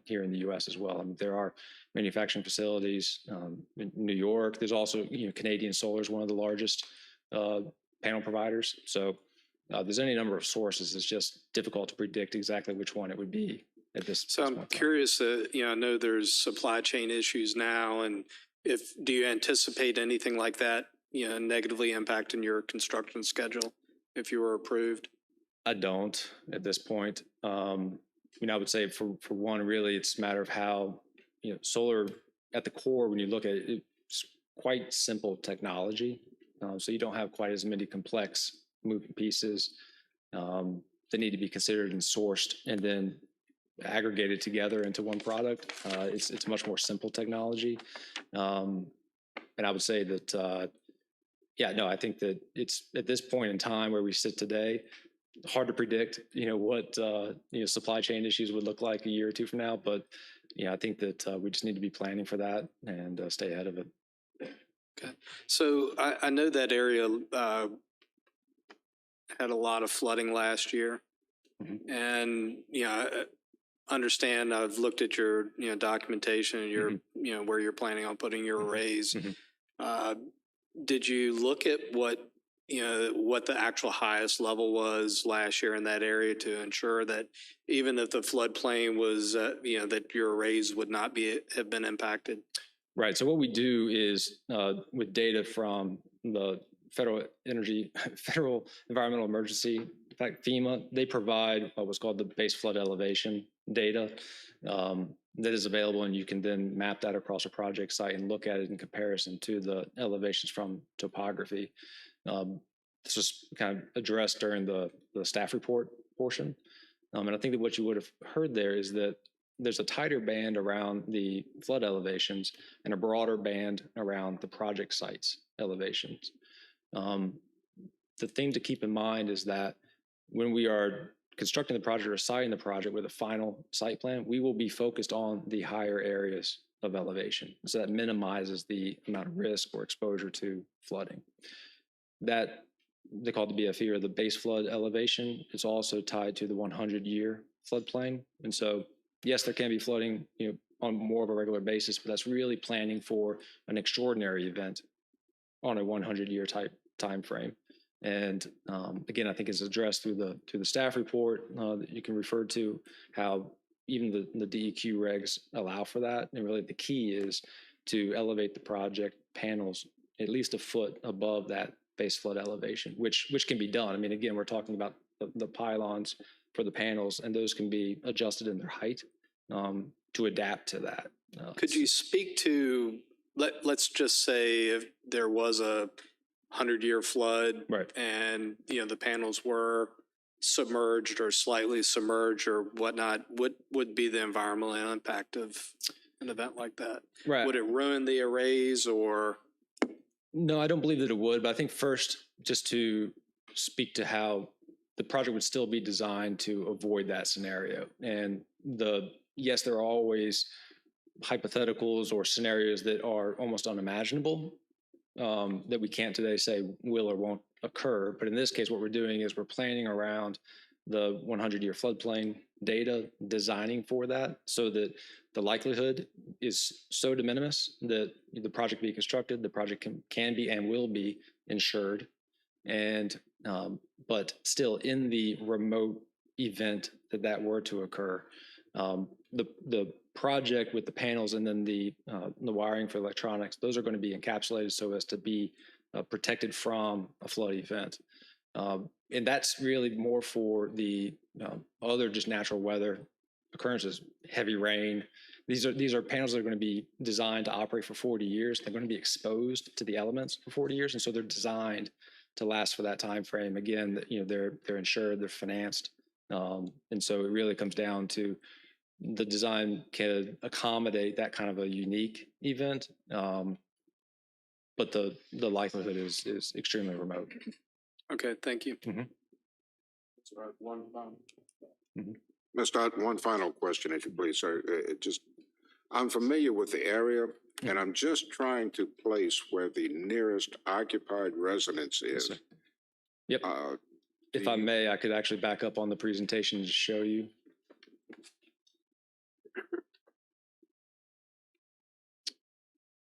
here in the U.S. as well. I mean, there are manufacturing facilities in New York. There's also, Canadian Solar is one of the largest panel providers. So there's any number of sources. It's just difficult to predict exactly which one it would be at this. So I'm curious, I know there's supply chain issues now, and do you anticipate anything like that, negatively impacting your construction schedule if you were approved? I don't at this point. I would say for one, really, it's a matter of how, solar at the core, when you look at it, it's quite simple technology. So you don't have quite as many complex moving pieces that need to be considered and sourced and then aggregated together into one product. It's much more simple technology. And I would say that, I think that it's at this point in time where we sit today, hard to predict, what, supply chain issues would look like a year or two from now. But, I think that we just need to be planning for that and stay ahead of it. Okay. So I know that area had a lot of flooding last year. Mm-hmm. And, I understand, I've looked at your, documentation and your, Mm-hmm. Where you're planning on putting your arrays. Mm-hmm. Did you look at what the actual highest level was last year in that area to ensure that even if the floodplain was, that your arrays would not have been impacted? Right. So what we do is with data from the Federal Environmental Emergency, in fact, FEMA, they provide what's called the base flood elevation data that is available, and you can then map that across a project site and look at it in comparison to the elevations from topography. This was kind of addressed during the staff report portion. And I think that what you would have heard there is that there's a tighter band around the flood elevations and a broader band around the project sites elevations. The thing to keep in mind is that when we are constructing the project or siting the project with a final site plan, we will be focused on the higher areas of elevation. So that minimizes the amount of risk or exposure to flooding. That they call it the BFE, or the base flood elevation. It's also tied to the 100-year floodplain. And so, yes, there can be flooding, on more of a regular basis, but that's really planning for an extraordinary event on a 100-year type time frame. And again, I think it's addressed through the staff report that you can refer to, how even the DEQ regs allow for that. And really the key is to elevate the project panels at least a foot above that base flood elevation, which can be done. I mean, again, we're talking about the pylons for the panels, and those can be adjusted in their height to adapt to that. Could you speak to, let's just say if there was a 100-year flood, right, and the panels were submerged or slightly submerged or whatnot, what would be the environmental impact of an event like that? Right. Would it ruin the arrays or? No, I don't believe that it would, but I think first, just to speak to how the project would still be designed to avoid that scenario. And yes, there are always hypotheticals or scenarios that are almost unimaginable that we can't today say will or won't occur. But in this case, what we're doing is we're planning around the 100-year floodplain data, designing for that so that the likelihood is so de minimis that the project be constructed, the project can be and will be insured. And but still, in the remote event that were to occur, the project with the panels and then the wiring for electronics, those are going to be encapsulated so as to be protected from a flood event. And that's really more for the other just natural weather occurrences, heavy rain. These are panels that are going to be designed to operate for 40 years. They're going to be exposed to the elements for 40 years, and so they're designed to last for that time frame. Again, they're insured, they're financed, and so it really comes down to the design can accommodate that kind of a unique event, but the likelihood is extremely remote. Okay, thank you. Mm-hmm. Mr. Ott, one final question, if you please, sir. I'm familiar with the area, and I'm just trying to place where the nearest occupied residence is. Yes, sir. Yep. If I may, I could actually back up on the presentation to show you.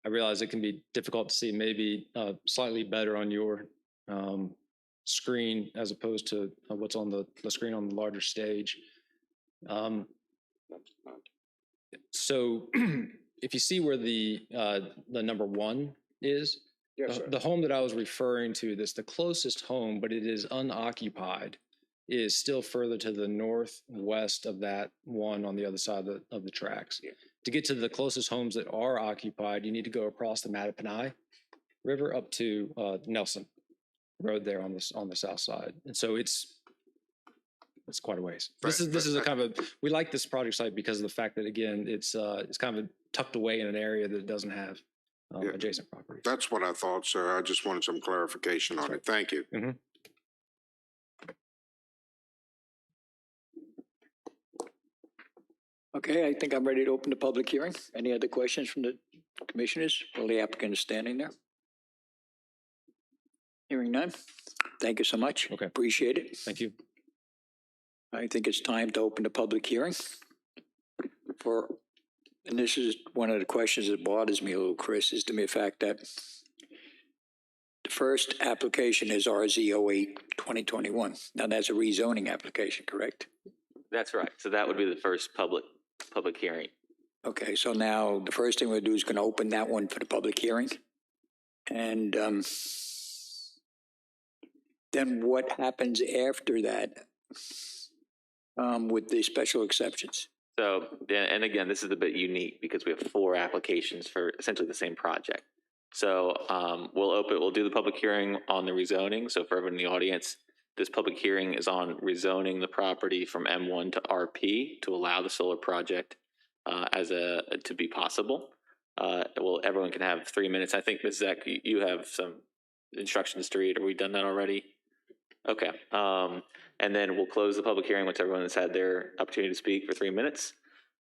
I realize it can be difficult to see, maybe slightly better on your screen as opposed to what's on the screen on the larger stage. So if you see where the number 1 is, Yes, sir. the home that I was referring to, that's the closest home, but it is unoccupied, is still further to the northwest of that one on the other side of the tracks. Yeah. To get to the closest homes that are occupied, you need to go across the Mattaponi River up to Nelson Road there on the south side. And so it's quite a ways. This is a kind of we like this project site because of the fact that, again, it's kind of tucked away in an area that doesn't have adjacent property. That's what I thought, sir. I just wanted some clarification on it. Thank you. Mm-hmm. Okay, I think I'm ready to open the public hearing. Any other questions from the commissioners? Well, the applicant is standing there. Hearing none. Thank you so much. Okay. Appreciate it. Thank you. I think it's time to open the public hearing and this is one of the questions that bothers me a little, Chris, is the mere fact that the first application is RZ08-2021. Now that's a rezoning application, correct? That's right. So that would be the first public hearing. Okay, so now the first thing we'll do is going to open that one for the public hearing. And then what happens after that with the special exceptions? So, and again, this is a bit unique because we have 4 applications for essentially the same project. So we'll do the public hearing on the rezoning. So for everyone in the audience, this public hearing is on rezoning the property from M1 to RP to allow the solar project to be possible. Everyone can have 3 minutes. I think, Ms. Zek, you have some instructions to read. Are we done that already? Okay. And then we'll close the public hearing once everyone has had their opportunity to speak for 3 minutes.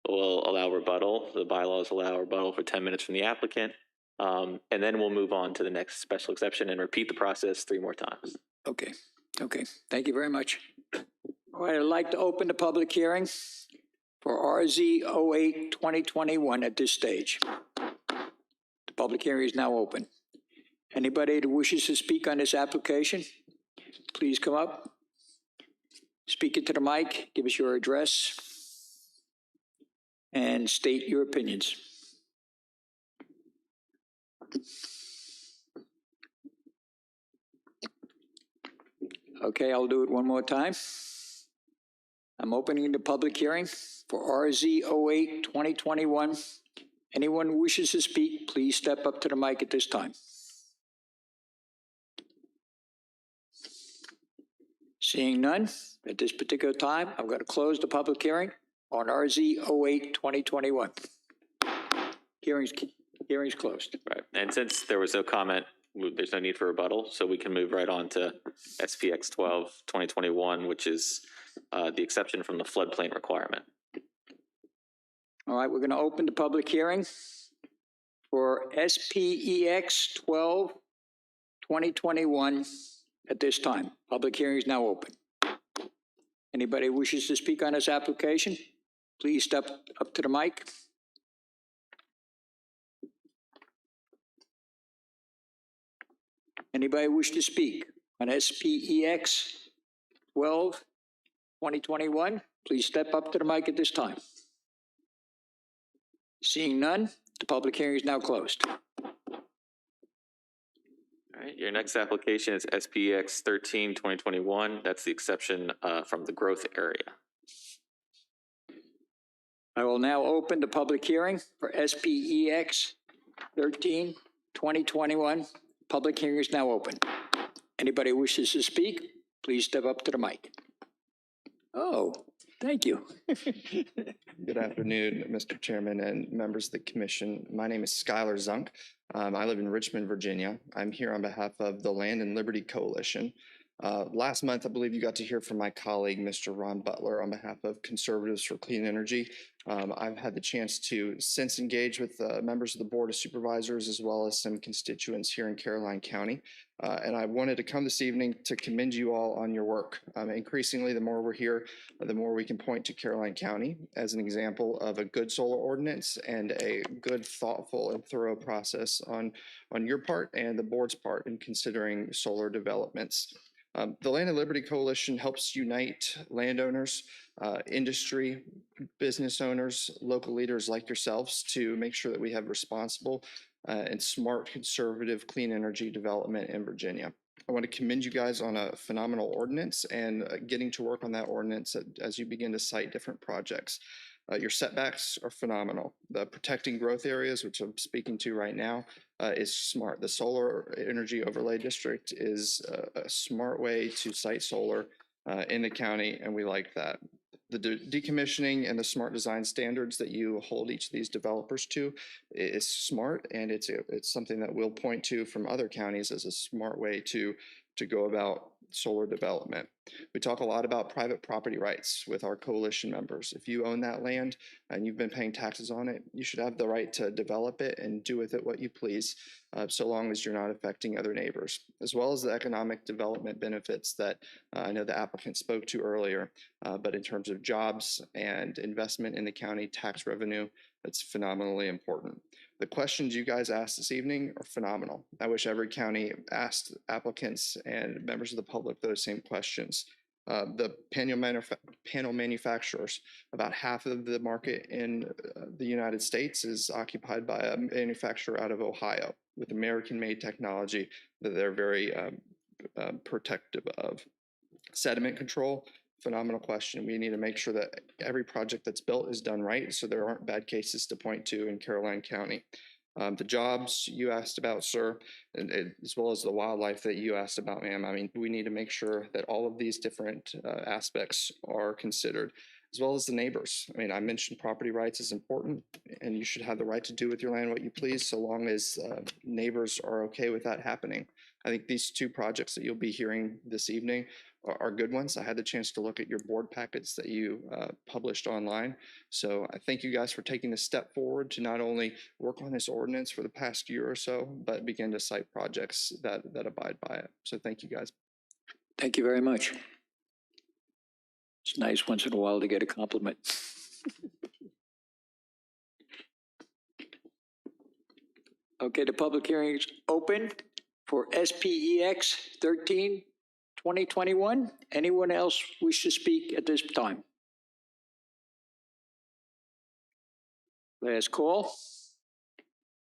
We'll allow rebuttal. The bylaws allow rebuttal for 10 minutes from the applicant. And then we'll move on to the next special exception and repeat the process 3 more times. Okay, thank you very much. All right, I'd like to open the public hearing for RZ08-2021 at this stage. The public hearing is now open. Anybody that wishes to speak on this application, please come up. Speak into the mic, give us your address, and state your opinions. Okay, I'll do it one more time. I'm opening the public hearing for RZ08-2021. Anyone who wishes to speak, please step up to the mic at this time. Seeing none, at this particular time, I'm going to close the public hearing on RZ08-2021. Hearing's closed. Right. And since there was no comment, there's no need for rebuttal, so we can move right on to SPX 12-2021, which is the exception from the floodplain requirement. All right, we're going to open the public hearing for SPEX 12-2021 at this time. Public hearing is now open. Anybody who wishes to speak on this application, please step up to the mic. Anybody wish to speak on SPEX 12-2021, please step up to the mic at this time. Seeing none, the public hearing is now closed. All right, your next application is SPX 13-2021. That's the exception from the growth area. I will now open the public hearing for SPEX 13-2021. Public hearing is now open. Anybody who wishes to speak, please step up to the mic. Oh, thank you. Good afternoon, Mr. Chairman and members of the commission. My name is Skylar Zunk. I live in Richmond, Virginia. I'm here on behalf of the Land and Liberty Coalition. Last month, I believe you got to hear from my colleague, Mr. Ron Butler, on behalf of Conservatives for Clean Energy. I've had the chance to since engage with members of the Board of Supervisors as well as some constituents here in Caroline County. And I wanted to come this evening to commend you all on your work. Increasingly, the more we're here, the more we can point to Caroline County as an example of a good solar ordinance and a good, thoughtful, and thorough process on your part and the board's part in considering solar developments. The Land and Liberty Coalition helps unite landowners, industry, business owners, local leaders like yourselves to make sure that we have responsible and smart, conservative, clean energy development in Virginia. I want to commend you guys on a phenomenal ordinance and getting to work on that ordinance as you begin to cite different projects. Your setbacks are phenomenal. The protecting growth areas, which I'm speaking to right now, is smart. The Solar Energy Overlay District is a smart way to site solar in the county, and we like that. The decommissioning and the smart design standards that you hold each of these developers to is smart, and it's something that we'll point to from other counties as a smart way to go about solar development. We talk a lot about private property rights with our coalition members. If you own that land and you've been paying taxes on it, you should have the right to develop it and do with it what you please, so long as you're not affecting other neighbors, as well as the economic development benefits that I know the applicant spoke to earlier. But in terms of jobs and investment in the county tax revenue, it's phenomenally important. The questions you guys asked this evening are phenomenal. I wish every county asked applicants and members of the public those same questions. The panel manufacturers, about half of the market in the United States is occupied by a manufacturer out of Ohio with American-made technology that they're very protective of. Sediment control, phenomenal question. We need to make sure that every project that's built is done right so there aren't bad cases to point to in Caroline County. The jobs you asked about, sir, as well as the wildlife that you asked about, ma'am. I mean, we need to make sure that all of these different aspects are considered, as well as the neighbors. I mean, I mentioned property rights is important, and you should have the right to do with your land what you please, so long as neighbors are okay with that happening. I think these two projects that you'll be hearing this evening are good ones. I had the chance to look at your board packets that you published online. So I thank you guys for taking this step forward to not only work on this ordinance for the past year or so, but begin to cite projects that abide by it. So thank you guys. Thank you very much. It's nice once in a while to get a compliment. Okay, the public hearing is open for SPEX 13, 2021. Anyone else wish to speak at this time? Last call.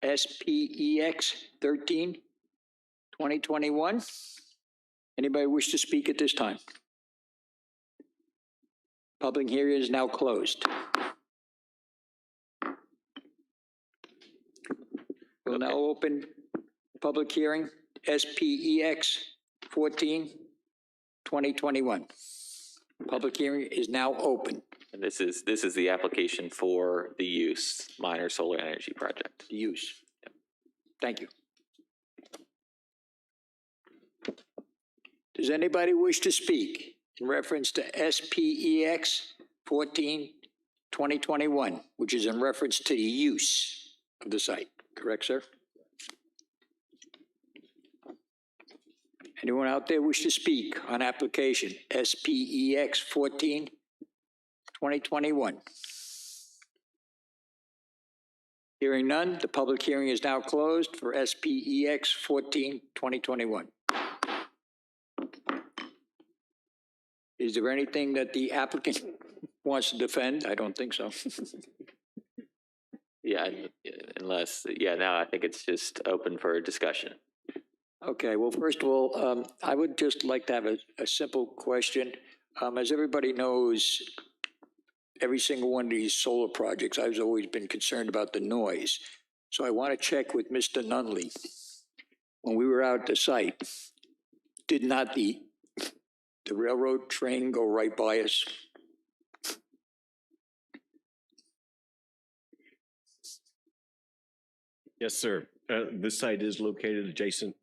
SPEX 13, 2021. Anybody wish to speak at this time? Public hearing is now closed. We'll now open public hearing, SPEX 14, 2021. Public hearing is now open. And this is the application for the use minor solar energy project. The use. Thank you. Does anybody wish to speak in reference to SPEX 14, 2021, which is in reference to the use of the site? Correct, sir? Anyone out there wish to speak on application SPEX 14, 2021? Hearing none, the public hearing is now closed for SPEX 14, 2021. Is there anything that the applicant wants to defend? I don't think so. Yeah, unless, now I think it's just open for discussion. Okay, well, first of all, I would just like to have a simple question. As everybody knows, every single one of these solar projects, I've always been concerned about the noise. So I want to check with Mr. Nunley. When we were out at the site, did not the railroad train go right by us? Yes, sir. The site is located adjacent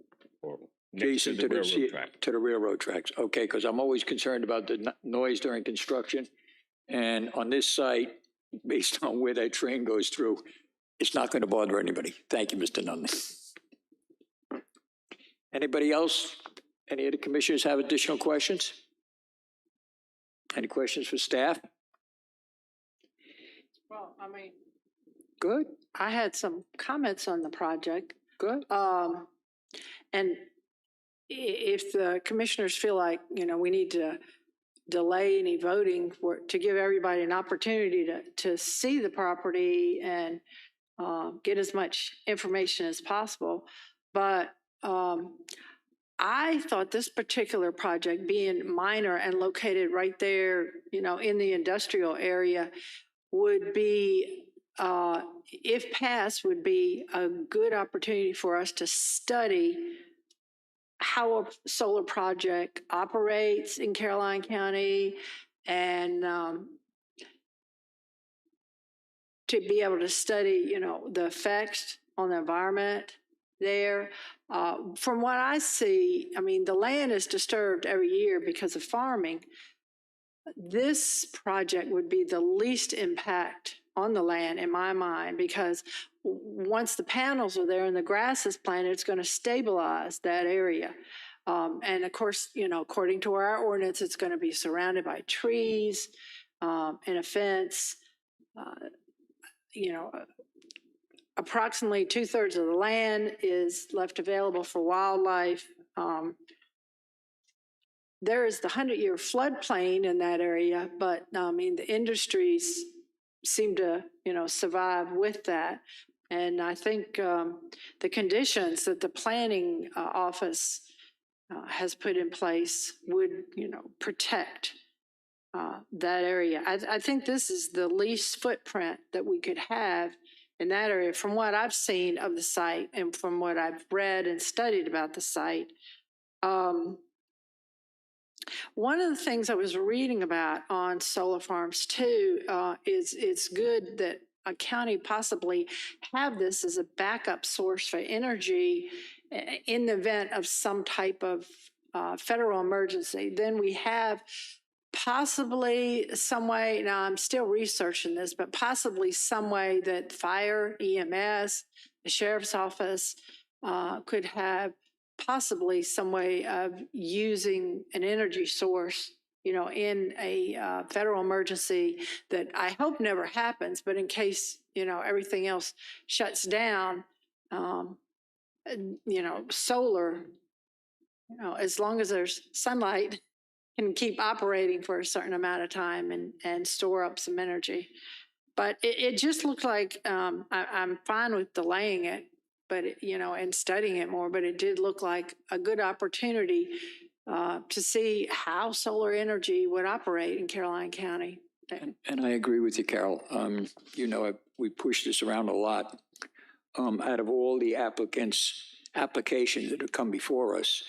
or Jason, to the railroad tracks. Okay, because I'm always concerned about the noise during construction. And on this site, based on where that train goes through, it's not going to bother anybody. Thank you, Mr. Nunley. Anybody else? Any of the commissioners have additional questions? Any questions for staff? Well, I mean, Good, I had some comments on the project. good. And if the commissioners feel like, we need to delay any voting to give everybody an opportunity to see the property and get as much information as possible. But I thought this particular project, being minor and located right there, in the industrial area, would be, if passed, would be a good opportunity for us to study how a solar project operates in Caroline County and to be able to study, the effects on the environment there. From what I see, I mean, the land is disturbed every year because of farming. This project would be the least impact on the land in my mind, because once the panels are there and the grass is planted, it's going to stabilize that area. And of course, according to our ordinance, it's going to be surrounded by trees and a fence. Approximately 2/3 of the land is left available for wildlife. There is the 100-year floodplain in that area, but the industries seem to, survive with that. And I think the conditions that the planning office has put in place would, protect that area. I think this is the least footprint that we could have in that area from what I've seen of the site and from what I've read and studied about the site. One of the things I was reading about on solar farms too is it's good that a county possibly have this as a backup source for energy in the event of some type of federal emergency. Then we have possibly some way, now I'm still researching this, but possibly some way that fire, EMS, the sheriff's office could have possibly some way of using an energy source, in a federal emergency that I hope never happens, but in case, everything else shuts down, solar, as long as there's sunlight, can keep operating for a certain amount of time and store up some energy. But it just looked like, I'm fine with delaying it, but, and studying it more, but it did look like a good opportunity to see how solar energy would operate in Caroline County. And I agree with you, Carol. We pushed this around a lot. Out of all the applications that have come before us,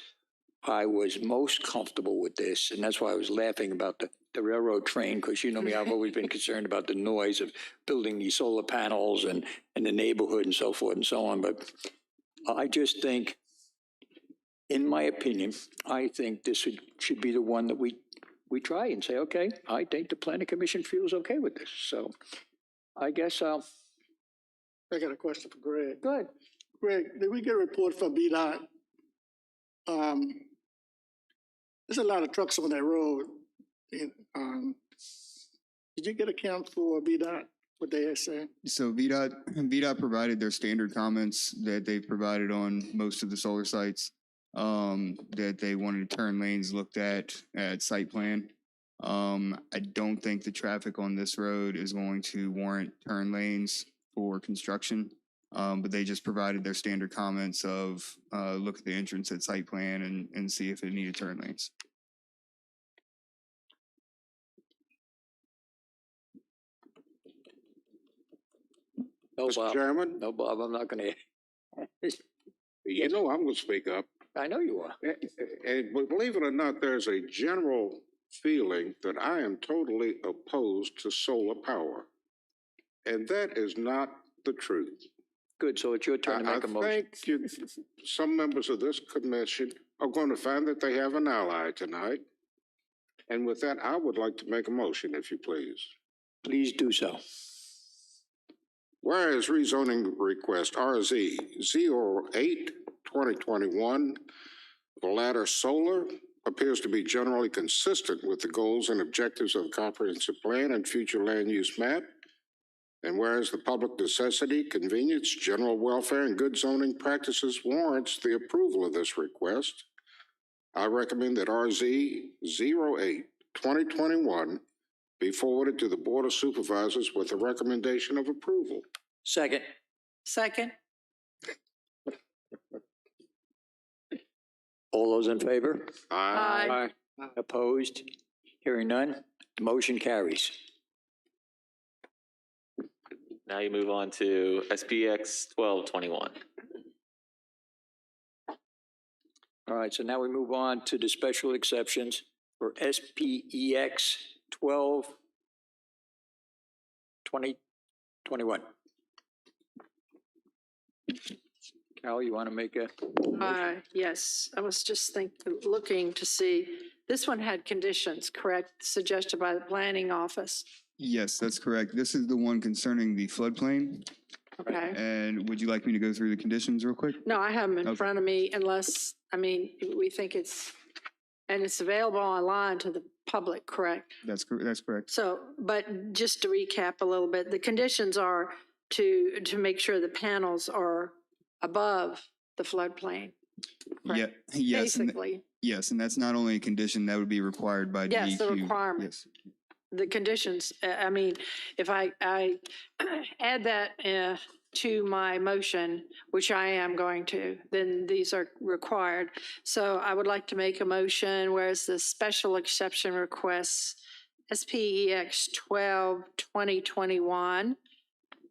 I was most comfortable with this, and that's why I was laughing about the railroad train, because you know me, I've always been concerned about the noise of building these solar panels and the neighborhood and so forth and so on. But I just think, in my opinion, I think this should be the one that we try and say, okay, I think the planning commission feels okay with this. So I guess I got a question for Greg. go ahead. Greg, did we get a report from VDOT? There's a lot of trucks on that road. Did you get a count for VDOT, what they had said? So VDOT provided their standard comments that they provided on most of the solar sites, that they wanted turn lanes looked at site plan. I don't think the traffic on this road is going to warrant turn lanes for construction. But they just provided their standard comments of look at the entrance at site plan and see if it needed turn lanes. No, Mr. Bob. Chairman, No, Bob, I'm not going to. you know I'm going to speak up. I know you are. But believe it or not, there's a general feeling that I am totally opposed to solar power. And that is not the truth. Good, so it's your turn to make a motion. I think some members of this commission are going to find that they have an ally tonight. And with that, I would like to make a motion, if you please. Please do so. Whereas rezoning request RZ 08-2021 for Ladder Solar appears to be generally consistent with the goals and objectives of the comprehensive plan and future land use map. And whereas the public necessity, convenience, general welfare, and good zoning practices warrants the approval of this request, I recommend that RZ 08-2021 be forwarded to the Board of Supervisors with a recommendation of approval. Second. Second? All those in favor? Aye. Opposed? Hearing none, the motion carries. Now you move on to SPX 1221. All right, so now we move on to the special exceptions for SPEX 12-2021. Carol, you want to make a? Yes, I was just looking to see, this one had conditions, correct, suggested by the planning office? Yes, that's correct. This is the one concerning the floodplain. Okay. And would you like me to go through the conditions real quick? No, I have them in Okay. front of me unless, we think it's available online to the public, correct? That's correct. So, but just to recap a little bit, the conditions are to make sure the panels are above the floodplain. Yeah, correct? yes. Basically, Yes, and that's not only a condition that would be required by DEQ. Yes, the requirement. Yes. the conditions, if I add that to my motion, which I am going to, then these are required. So I would like to make a motion, whereas the special exception requests SPEX 12-2021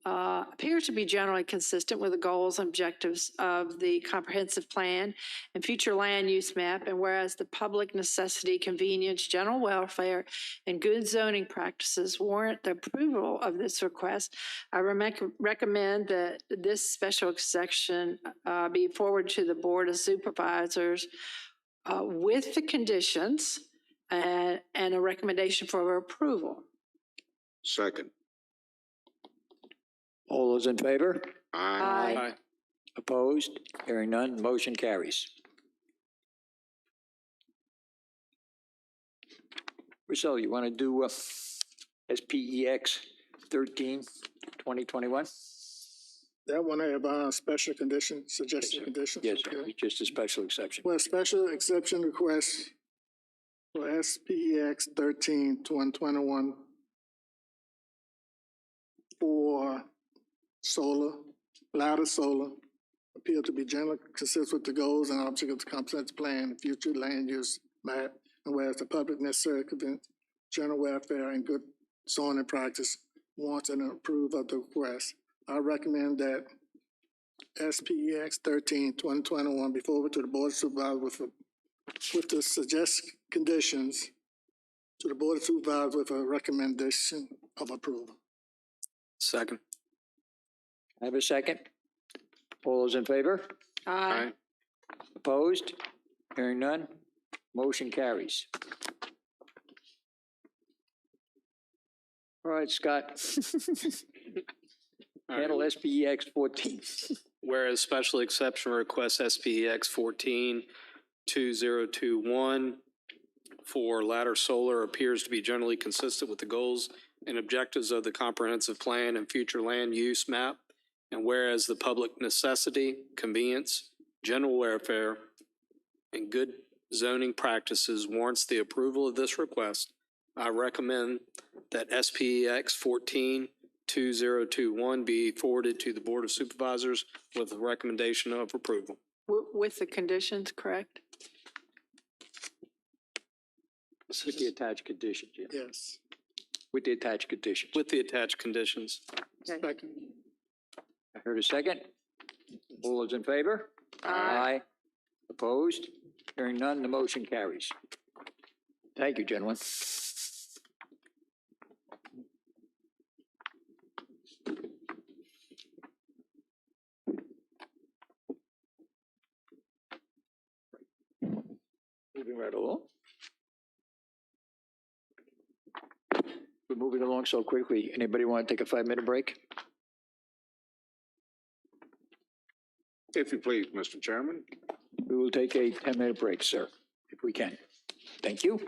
appears to be generally consistent with the goals and objectives of the comprehensive plan and future land use map. And whereas the public necessity, convenience, general welfare, and good zoning practices warrant the approval of this request, I recommend that this special exception be forwarded to the Board of Supervisors with the conditions and a recommendation for approval. Second. All those in favor? Aye. Opposed? Hearing none, motion carries. Rochelle, you want to do SPEX 13-2021? That one have special conditions, suggested conditions? Yes, Okay. just a special exception. Well, special exception request for SPEX 13-2021 for solar, ladder solar, appear to be generally consistent with the goals and objectives of the comprehensive plan and future land use map, and whereas the public necessary general welfare and good zoning practice wants and approve of the request, I recommend that SPEX 13-2021 be forwarded to the Board of Supervisors with the suggested conditions to the Board of Supervisors with a recommendation of approval. Second. I have a second. All those in favor? Aye. Opposed? Hearing none, motion carries. All right, Scott. Handle SPEX 14. Whereas special exception request SPEX 14-2021 for ladder solar appears to be generally consistent with the goals and objectives of the comprehensive plan and future land use map. And whereas the public necessity, convenience, general welfare, and good zoning practices warrants the approval of this request, I recommend that SPEX 14-2021 be forwarded to the Board of Supervisors with a recommendation of approval. With the conditions, correct? With the attached conditions, yeah. Yes. With the attached conditions. With the attached conditions. Okay. Second. I heard a second. All those in favor? Aye. Opposed? Hearing none, the motion carries. Thank you, gentlemen. right along. We're moving along so quickly. Anybody want to take a 5-minute break? If you please, Mr. Chairman. We will take a 10-minute break, sir, if we can. Thank you.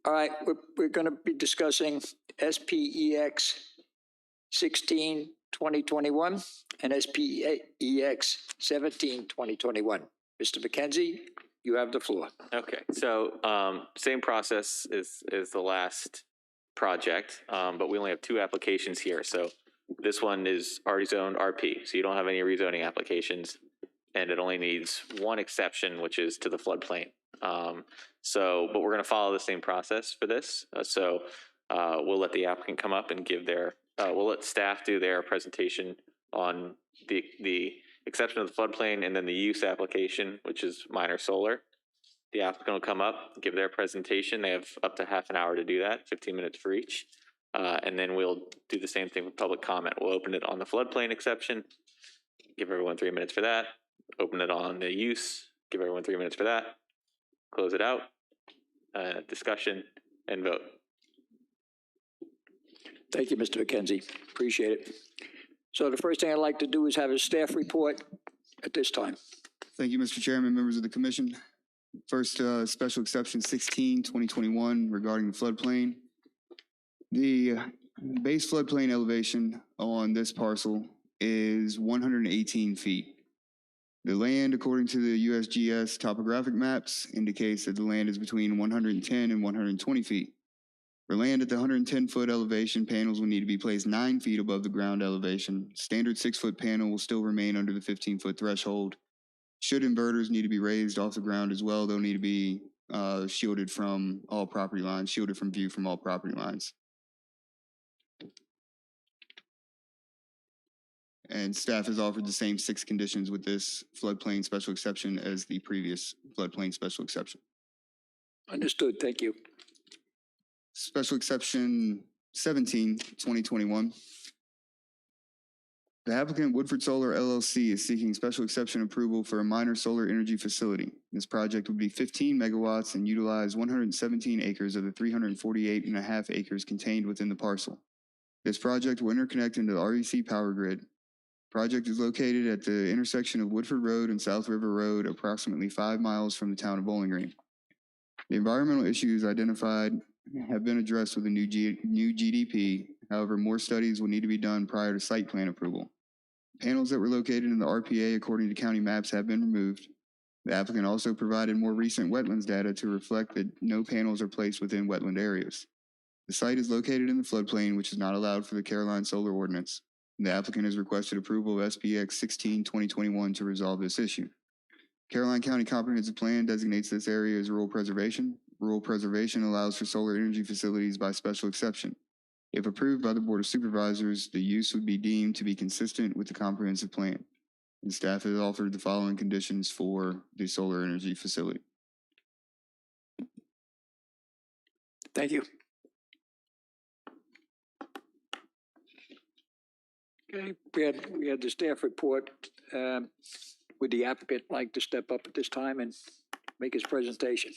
All right, we're going to be discussing SPEX 16, 2021 and SPEX 17, 2021. Mr. McKenzie, you have the floor. Okay, so same process as the last project, but we only have two applications here. So this one is already zoned RP, so you don't have any rezoning applications, and it only needs one exception, which is to the floodplain. But we're going to follow the same process for this. We'll let the applicant come up and give their, we'll let staff do their presentation on the exception of the floodplain and then the use application, which is minor solar. The applicant will come up, give their presentation. They have up to half an hour to do that, 15 minutes for each. And then we'll do the same thing with public comment. We'll open it on the floodplain exception, give everyone 3 minutes for that. Open it on the use, give everyone 3 minutes for that. Close it out, discussion, and vote. Thank you, Mr. McKenzie. Appreciate it. So the first thing I'd like to do is have a staff report at this time. Thank you, Mr. Chairman, members of the commission. First, special exception 16, 2021 regarding the floodplain. The base floodplain elevation on this parcel is 118 feet. The land, according to the USGS topographic maps, indicates that the land is between 110 and 120 feet. For land at the 110-foot elevation, panels will need to be placed 9 feet above the ground elevation. Standard 6-foot panel will still remain under the 15-foot threshold. Should inverters need to be raised off the ground as well, they'll need to be shielded from all property lines, shielded from view from all property lines. And staff has offered the same 6 conditions with this floodplain special exception as the previous floodplain special exception. Understood, thank you. Special exception 17, 2021. The applicant Woodford Solar LLC is seeking special exception approval for a minor solar energy facility. This project would be 15 megawatts and utilize 117 acres of the 348.5 acres contained within the parcel. This project will interconnect into the REC power grid. Project is located at the intersection of Woodford Road and South River Road, approximately 5 miles from the town of Bowling Green. The environmental issues identified have been addressed with a new GDP. However, more studies will need to be done prior to site plan approval. Panels that were located in the RPA according to county maps have been removed. The applicant also provided more recent wetlands data to reflect that no panels are placed within wetland areas. The site is located in the floodplain, which is not allowed for the Caroline Solar Ordinance. The applicant has requested approval of SPX 16, 2021 to resolve this issue. Caroline County Comprehensive Plan designates this area as rural preservation. Rural preservation allows for solar energy facilities by special exception. If approved by the Board of Supervisors, the use would be deemed to be consistent with the comprehensive plan. And staff has offered the following conditions for the solar energy facility. Thank you. Okay, we had the staff report. Would the applicant like to step up at this time and make his presentation?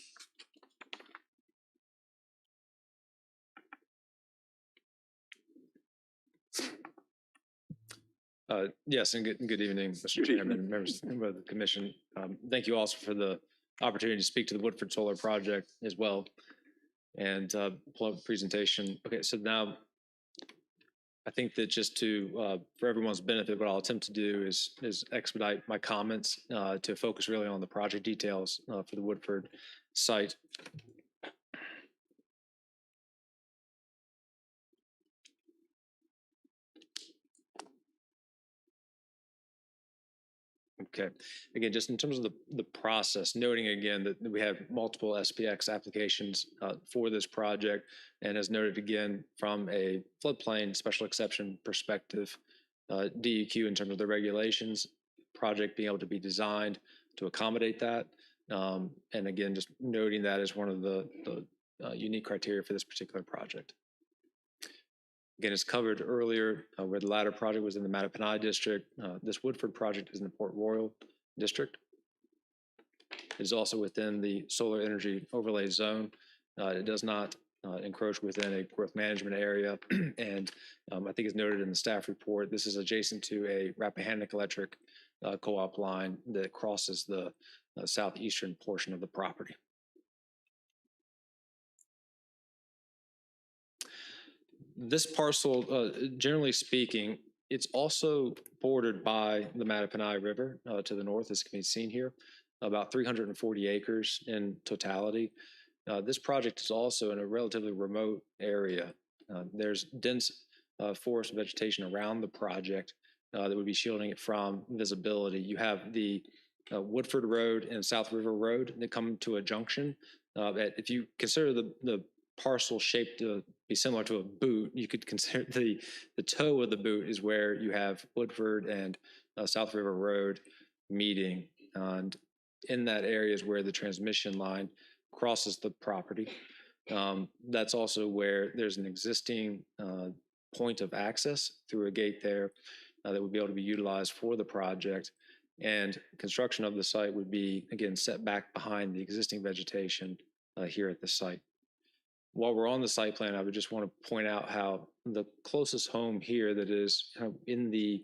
Yes, and good evening, Mr. Chairman, members of the commission. Thank you also for the opportunity to speak to the Woodford Solar Project as well and pull up the presentation. Okay, so now I think that just to, for everyone's benefit, what I'll attempt to do is expedite my comments to focus really on the project details for the Woodford site. Okay. Again, just in terms of the process, noting again that we have multiple SPX applications for this project, and as noted again from a floodplain special exception perspective, DEQ in terms of the regulations, project being able to be designed to accommodate that, and again, just noting that as one of the unique criteria for this particular project. Again, as covered earlier, where the latter project was in the Mattaponi district, this Woodford project is in the Port Royal district. It is also within the solar energy overlay zone. It does not encroach within a growth management area. And I think as noted in the staff report, this is adjacent to a Rappahannock Electric co-op line that crosses the southeastern portion of the property. This parcel, generally speaking, it's also bordered by the Mattaponi River to the north, as can be seen here, about 340 acres in totality. This project is also in a relatively remote area. There's dense forest vegetation around the project that would be shielding it from visibility. You have the Woodford Road and South River Road that come to a junction. If you consider the parcel shaped to be similar to a boot, you could consider the toe of the boot is where you have Woodford and South River Road meeting. And in that area is where the transmission line crosses the property. That's also where there's an existing point of access through a gate there that would be able to be utilized for the project. And construction of the site would be, again, set back behind the existing vegetation here at the site. While we're on the site plan, I would just want to point out how the closest home here that is kind of in the,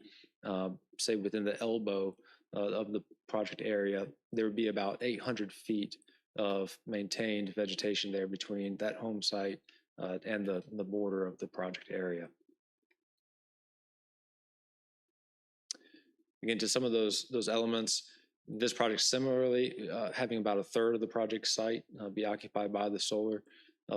say, within the elbow of the project area, there would be about 800 feet of maintained vegetation there between that home site and the border of the project area. Again, to some of those elements, this project similarly having about a third of the project site be occupied by the solar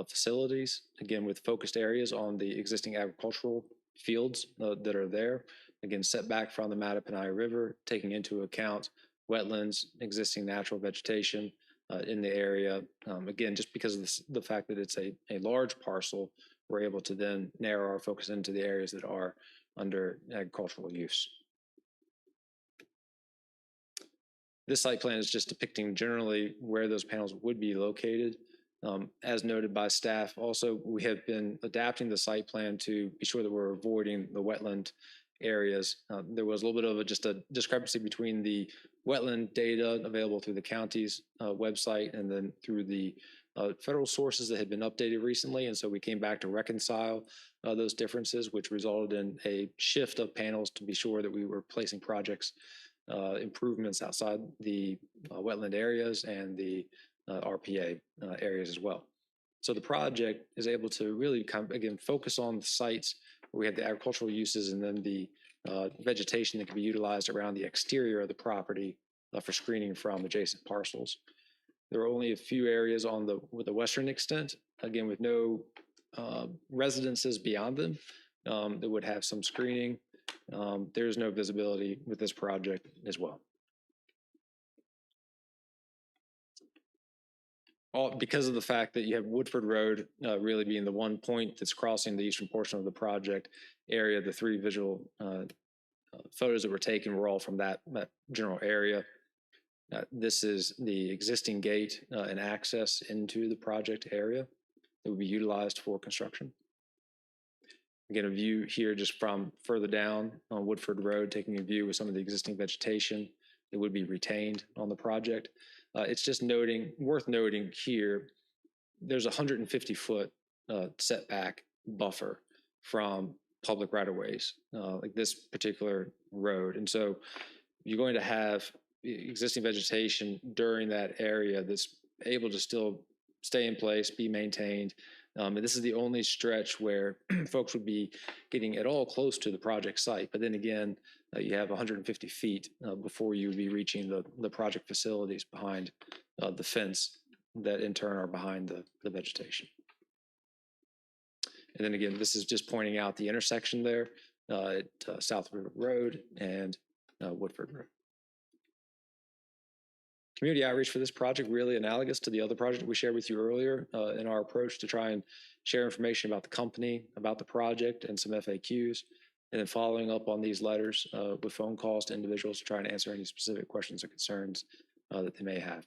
facilities, again with focused areas on the existing agricultural fields that are there, again set back from the Mattaponi River, taking into account wetlands, existing natural vegetation in the area. Again, just because of the fact that it's a large parcel, we're able to then narrow our focus into the areas that are under agricultural use. This site plan is just depicting generally where those panels would be located. As noted by staff, also, we have been adapting the site plan to be sure that we're avoiding the wetland areas. There was a little bit of just a discrepancy between the wetland data available through the county's website and then through the federal sources that had been updated recently. And so we came back to reconcile those differences, which resulted in a shift of panels to be sure that we were placing projects improvements outside the wetland areas and the RPA areas as well. So the project is able to really again focus on the sites where we have the agricultural uses and then the vegetation that can be utilized around the exterior of the property for screening from adjacent parcels. There are only a few areas on the western extent, again with no residences beyond them that would have some screening. There is no visibility with this project as well. Because of the fact that you have Woodford Road really being the one point that's crossing the eastern portion of the project area, the three visual photos that were taken were all from that general area. This is the existing gate and access into the project area that would be utilized for construction. Again, a view here just from further down on Woodford Road, taking a view with some of the existing vegetation that would be retained on the project. It's just worth noting here, there's a 150-foot setback buffer from public right-of-ways, like this particular road. And so you're going to have existing vegetation during that area that's able to still stay in place, be maintained. And this is the only stretch where folks would be getting at all close to the project site. But then again, you have 150 feet before you would be reaching the project facilities behind the fence that in turn are behind the vegetation. And then again, this is just pointing out the intersection there at South River Road and Woodford Road. Community outreach for this project really analogous to the other project we shared with you earlier in our approach to try and share information about the company, about the project, and some FAQs, and then following up on these letters with phone calls to individuals to try and answer any specific questions or concerns that they may have.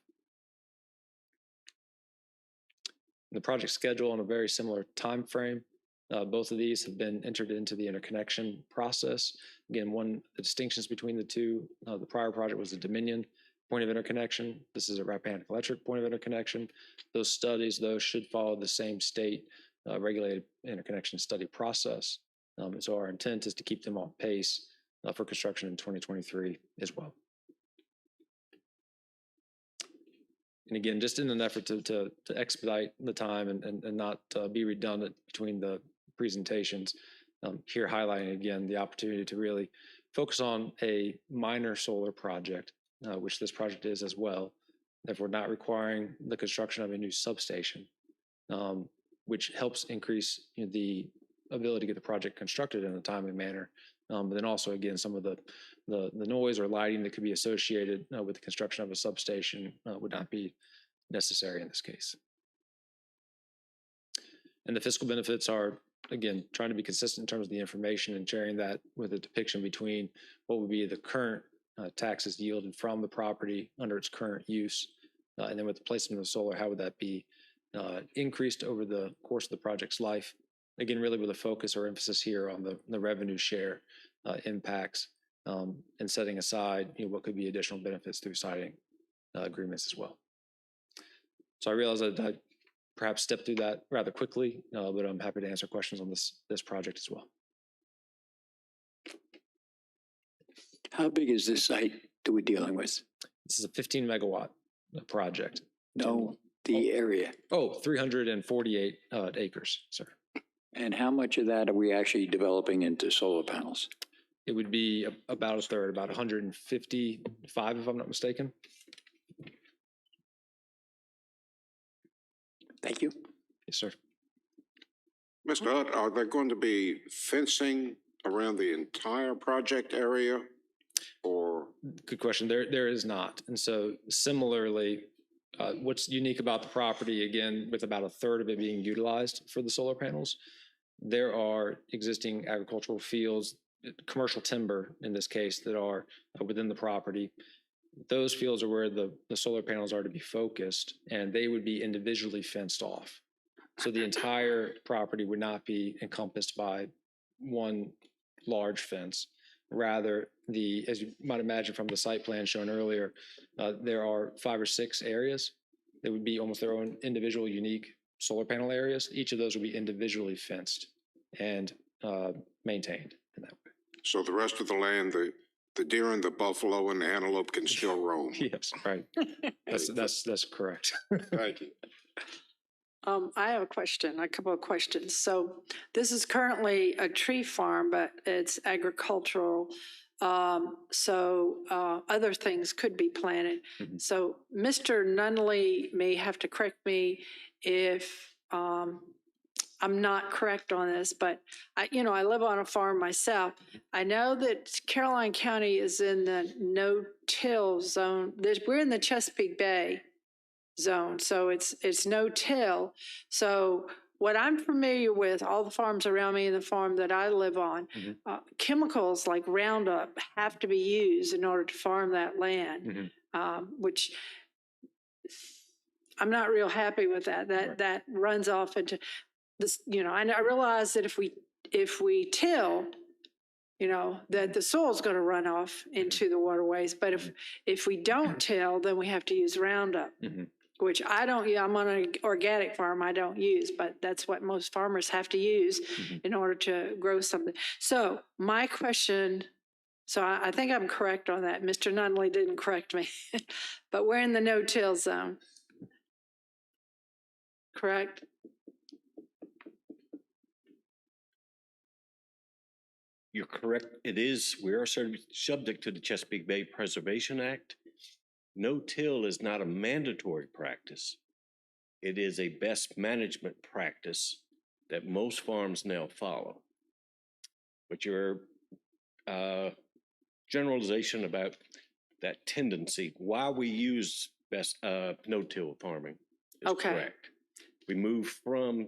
The project schedule on a very similar time frame. Both of these have been entered into the interconnection process. Again, the distinctions between the two, the prior project was a Dominion point of interconnection. This is a Rappahannock Electric point of interconnection. Those studies, though, should follow the same state regulated interconnection study process. And so our intent is to keep them on pace for construction in 2023 as well. And again, just in an effort to expedite the time and not be redundant between the presentations, here highlighting again the opportunity to really focus on a minor solar project, which this project is as well, therefore not requiring the construction of a new substation, which helps increase the ability to get the project constructed in a timely manner. But then also, again, some of the noise or lighting that could be associated with the construction of a substation would not be necessary in this case. And the fiscal benefits are, again, trying to be consistent in terms of the information and sharing that with a depiction between what would be the current taxes yielded from the property under its current use, and then with the placement of solar, how would that be increased over the course of the project's life? Again, really with a focus or emphasis here on the revenue share impacts, and setting aside what could be additional benefits through siting agreements as well. So I realize that I perhaps stepped through that rather quickly, but I'm happy to answer questions on this project as well. How big is this site that we're dealing with? This is a 15 megawatt project. No, the area. 348 acres, sir. And how much of that are we actually developing into solar panels? It would be about a third, about 155, if I'm not mistaken. Thank you. Yes, sir. Mr. Hutt, are there going to be fencing around the entire project area, or? Good question. There is not. And so similarly, what's unique about the property, again, with about a third of it being utilized for the solar panels, there are existing agricultural fields, commercial timber in this case, that are within the property. Those fields are where the solar panels are to be focused, and they would be individually fenced off. So the entire property would not be encompassed by one large fence. Rather, as you might imagine from the site plan shown earlier, there are 5 or 6 areas that would be almost their own individual unique solar panel areas. Each of those would be individually fenced and maintained in that way. So the rest of the land, the deer and the buffalo and the antelope can still roam? Yes, right. That's correct. Thank you. I have a couple of questions. So this is currently a tree farm, but it's agricultural. So other things could be planted. Mhm. So Mr. Nunley may have to correct me if I'm not correct on this, but I live on a farm myself. I know that Caroline County is in the no-till zone. We're in the Chesapeake Bay zone, so it's no-till. So what I'm familiar with, all the farms around me and the farm that I live on, chemicals like Roundup have to be used in order to farm that land, which I'm not real happy with that. That runs off into this, I realize that if we till, that the soil's going to run off into the waterways. But if we don't till, then we have to use Roundup, which I don't. I'm on an organic farm. I don't use, but that's what most farmers have to use in order to grow something. So my question. So I think I'm correct on that. Mr. Nunley didn't correct me, but we're in the no-till zone. Correct? You're correct. It is. We are subject to the Chesapeake Bay Preservation Act. No-till is not a mandatory practice. It is a best management practice that most farms now follow. But your generalization about that tendency, why we use no-till farming is correct. We move from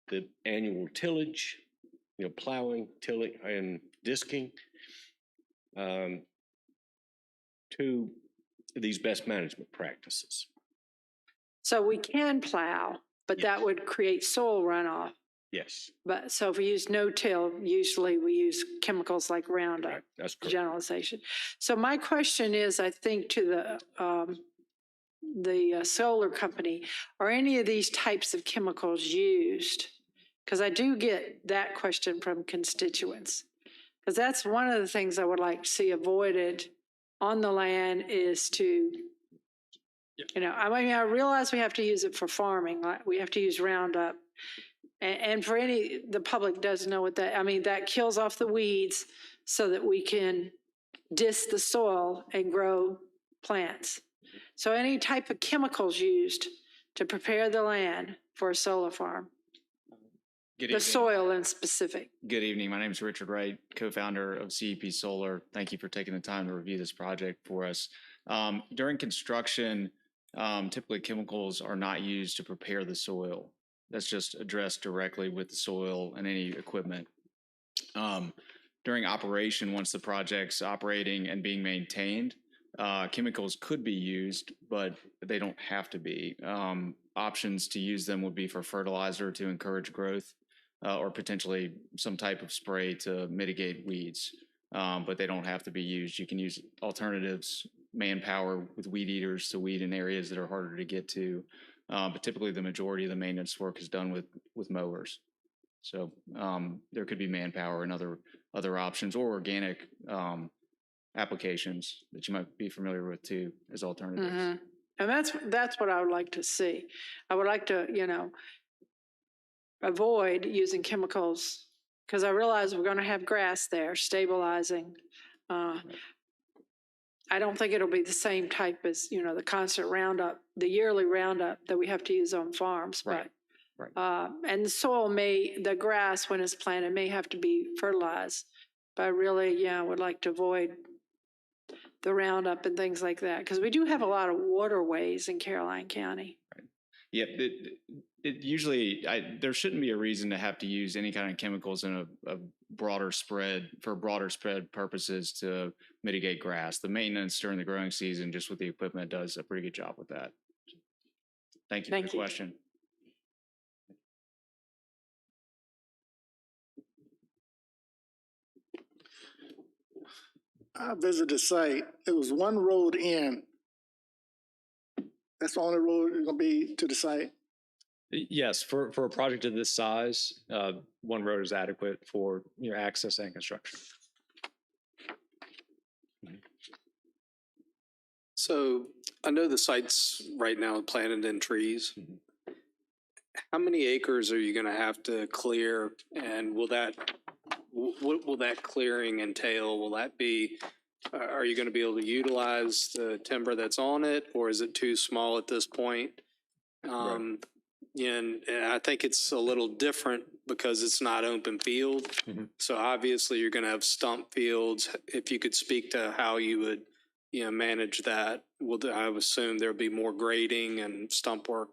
the annual tillage, plowing, tilling, and disking, to these best management practices. So we can plow, but that would create soil runoff. Yes. But so if we use no-till, usually we use chemicals like Roundup. Right. That's correct. Generalization. So my question is, I think, to the solar company, are any of these types of chemicals used? Because I do get that question from constituents. Because that's one of the things I would like to see avoided on the land, is to You know, I mean, I realize we have to use it for farming, like we have to use Roundup. And for the public doesn't know what that, I mean, that kills off the weeds so that we can disc the soil and grow plants. So any type of chemicals used to prepare the land for a solar farm, Good the evening. soil in specific. Good evening. My name is Richard Wright, co-founder of CEP Solar. Thank you for taking the time to review this project for us. During construction, typically chemicals are not used to prepare the soil. That's just addressed directly with the soil and any equipment. During operation, once the project's operating and being maintained, chemicals could be used, but they don't have to be. Options to use them would be for fertilizer to encourage growth, or potentially some type of spray to mitigate weeds, but they don't have to be used. You can use alternatives, manpower with weed eaters to weed in areas that are harder to get to, but typically the majority of the maintenance work is done with mowers. So there could be manpower and other options, or organic applications that you might be familiar with too as alternatives. Mm-hmm. And that's what I would like to see. I would like to, you know, avoid using chemicals because I realize we're going to have grass there stabilizing. I don't think it'll be the same type as, you know, the constant Roundup, the yearly Roundup that we have to use on farms. Right. But, Right. and the soil the grass when it's planted may have to be fertilized. But I really, yeah, would like to avoid the Roundup and things like that because we do have a lot of waterways in Caroline County. Right. Yep. It usually, there shouldn't be a reason to have to use any kind of chemicals in a broader spread purposes to mitigate grass. The maintenance during the growing season, just with the equipment, does a pretty good job with that. Thank you for the question. I visited the site. There was one road in. That's the only road that's gonna be to the site. Yes, for a project of this size, one road is adequate for your access and construction. So I know the site's right now planted in trees. Mm-hmm. How many acres are you going to have to clear, and what will that clearing entail? Will that be, are you going to be able to utilize the timber that's on it, or is it too small at this point? Right. And I think it's a little different because it's not open field. Mm-hmm. So obviously you're going to have stump fields. If you could speak to how you would, you know, manage that, well, I would assume there'll be more grading and stump work.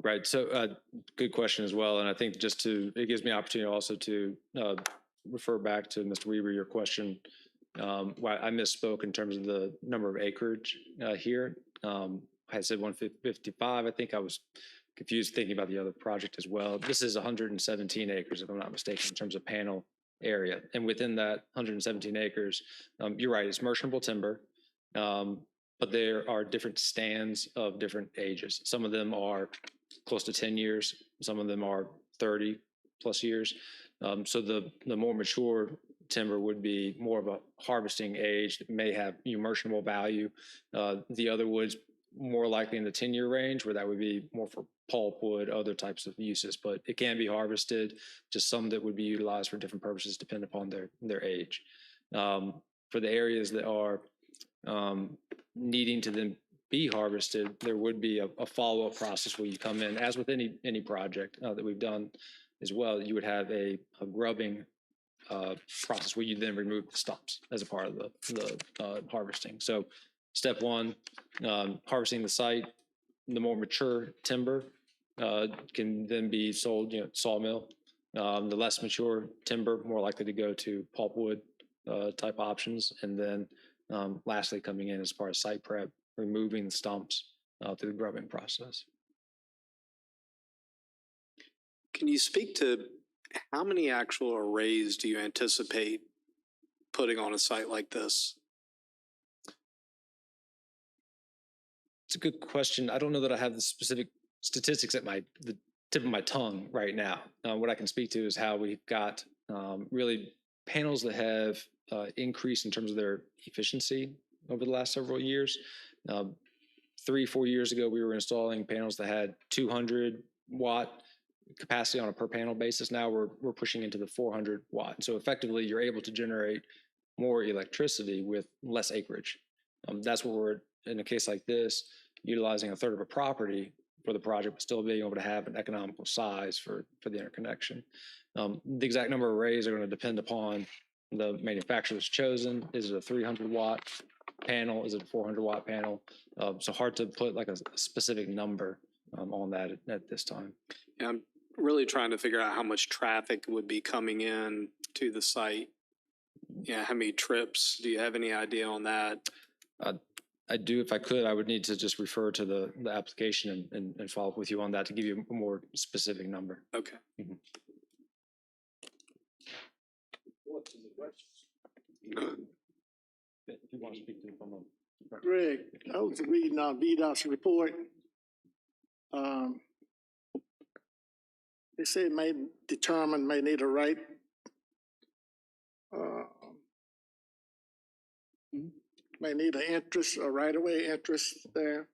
Right. So good question as well. And I think it gives me an opportunity also to refer back to Mr. Weaver, your question. Why I misspoke in terms of the number of acreage here. I said 155. I think I was confused thinking about the other project as well. This is 117 acres, if I'm not mistaken, in terms of panel area. And within that 117 acres, you're right, it's merchantable timber, but there are different stands of different ages. Some of them are close to 10 years. Some of them are 30 plus years. So the more mature timber would be more of a harvesting age that may have merchantable value. The other woods more likely in the 10-year range, where that would be more for pulpwood, other types of uses, but it can be harvested, just some that would be utilized for different purposes depending upon their age. For the areas that are needing to then be harvested, there would be a follow-up process where you come in, as with any project that we've done as well. You would have a grubbing process where you then remove the stumps as a part of the harvesting. So step one, harvesting the site. The more mature timber can then be sold, sawmill. The less mature timber, more likely to go to pulpwood type options. And then lastly, coming in as part of site prep, removing the stumps through the grubbing process. Can you speak to how many actual arrays do you anticipate putting on a site like this? It's a good question. I don't know that I have the specific statistics at the tip of my tongue right now. What I can speak to is how we've got really panels that have increased in terms of their efficiency over the last several years. 3-4 years ago, we were installing panels that had 200 watt capacity on a per panel basis. Now we're pushing into the 400 watt. So effectively, you're able to generate more electricity with less acreage. That's what we're, in a case like this, utilizing a third of a property for the project, but still being able to have an economical size for the interconnection. The exact number of arrays are going to depend upon the manufacturer's chosen. Is it a 300 watt panel? Is it a 400 watt panel? So hard to put like a specific number on that at this time. Yeah, I'm really trying to figure out how much traffic would be coming in to the site. Yeah, how many trips? Do you have any idea on that? I do. If I could, I would need to just refer to the application and follow up with you on that to give you a more specific number. Okay. Mhm. None. If you want to speak to them, Greg, I was reading VDOT's report. They say it may need a right. May need an interest, a right-of-way interest there.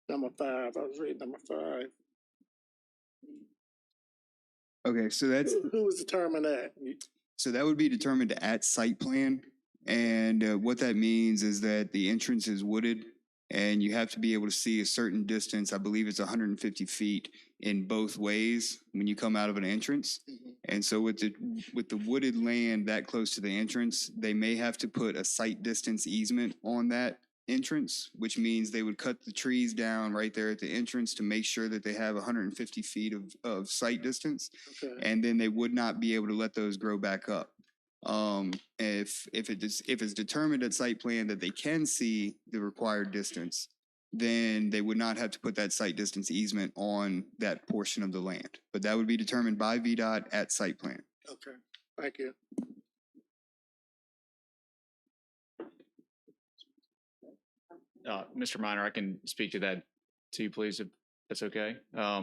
Number 5, I was reading number 5. Okay, so that's, Who was determined that? so that would be determined at site plan. And what that means is that the entrance is wooded and you have to be able to see a certain distance. I believe it's 150 feet in both ways when you come out of an entrance. And so with the wooded land that close to the entrance, they may have to put a site distance easement on that entrance, which means they would cut the trees down right there at the entrance to make sure that they have 150 feet of site distance. Okay. And then they would not be able to let those grow back up. If it's determined at site plan that they can see the required distance, then they would not have to put that site distance easement on that portion of the land. But that would be determined by VDOT at site plan. Okay, thank you. Mr. Minor, I can speak to that too, please, if that's okay.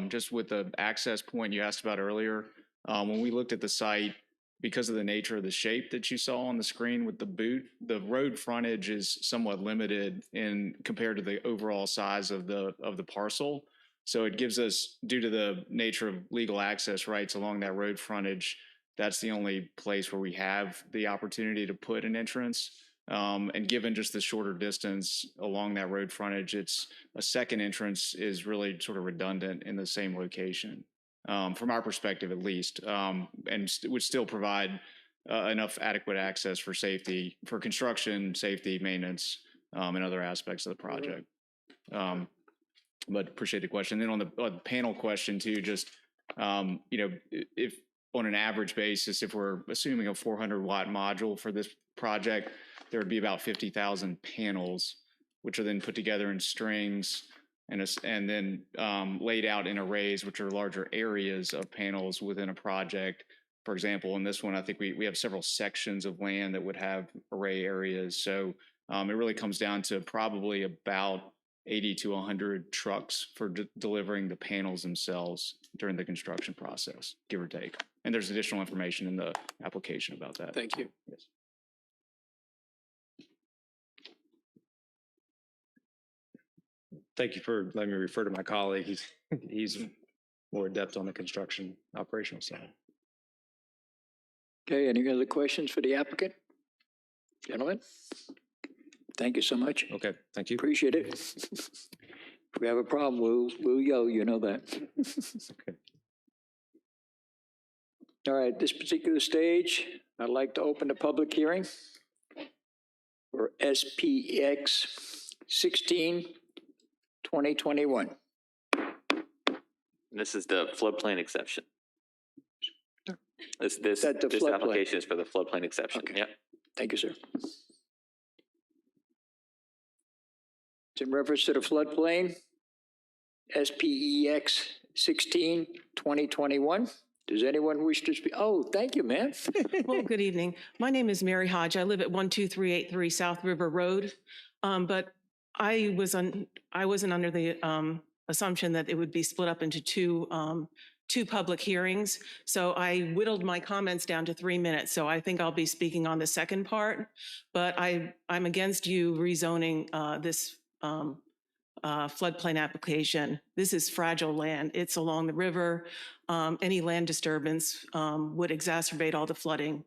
Just with the access point you asked about earlier, when we looked at the site, because of the nature of the shape that you saw on the screen with the boot, the road frontage is somewhat limited in compared to the overall size of the parcel. So it gives us, due to the nature of legal access rights along that road frontage, that's the only place where we have the opportunity to put an entrance. And given just the shorter distance along that road frontage, it's a second entrance is really sort of redundant in the same location. From our perspective, at least, and would still provide enough adequate access for safety, for construction, safety, maintenance, and other aspects of the project. But appreciate the question. Then on the panel question too, just, if on an average basis, if we're assuming a 400 watt module for this project, there would be about 50,000 panels, which are then put together in strings and then laid out in arrays, which are larger areas of panels within a project. For example, in this one, I think we have several sections of land that would have array areas. So it really comes down to probably about 80 to 100 trucks for delivering the panels themselves during the construction process, give or take. And there's additional information in the application about that. Thank you. Yes. Thank you for letting me refer to my colleague. He's more adept on the construction operational side. Okay, any other questions for the applicant? Gentlemen? Thank you so much. Okay, thank you. Appreciate it. If we have a problem, we'll yell, you know that. Okay. All right, this particular stage, I'd like to open the public hearing for SPX 16, 2021. This is the floodplain exception. This That the floodplain? application is for the floodplain exception. Okay. Yep. Thank you, sir. It's in reference to the floodplain, SPEX 16, 2021. Does anyone wish to speak? Oh, thank you, ma'am. Well, good evening. My name is Mary Hodge. I live at 12383 South River Road. But I wasn't under the assumption that it would be split up into two 2 public hearings. So I whittled my comments down to 3 minutes. So I think I'll be speaking on the second part, but I'm against you rezoning this floodplain application. This is fragile land. It's along the river. Any land disturbance would exacerbate all the flooding.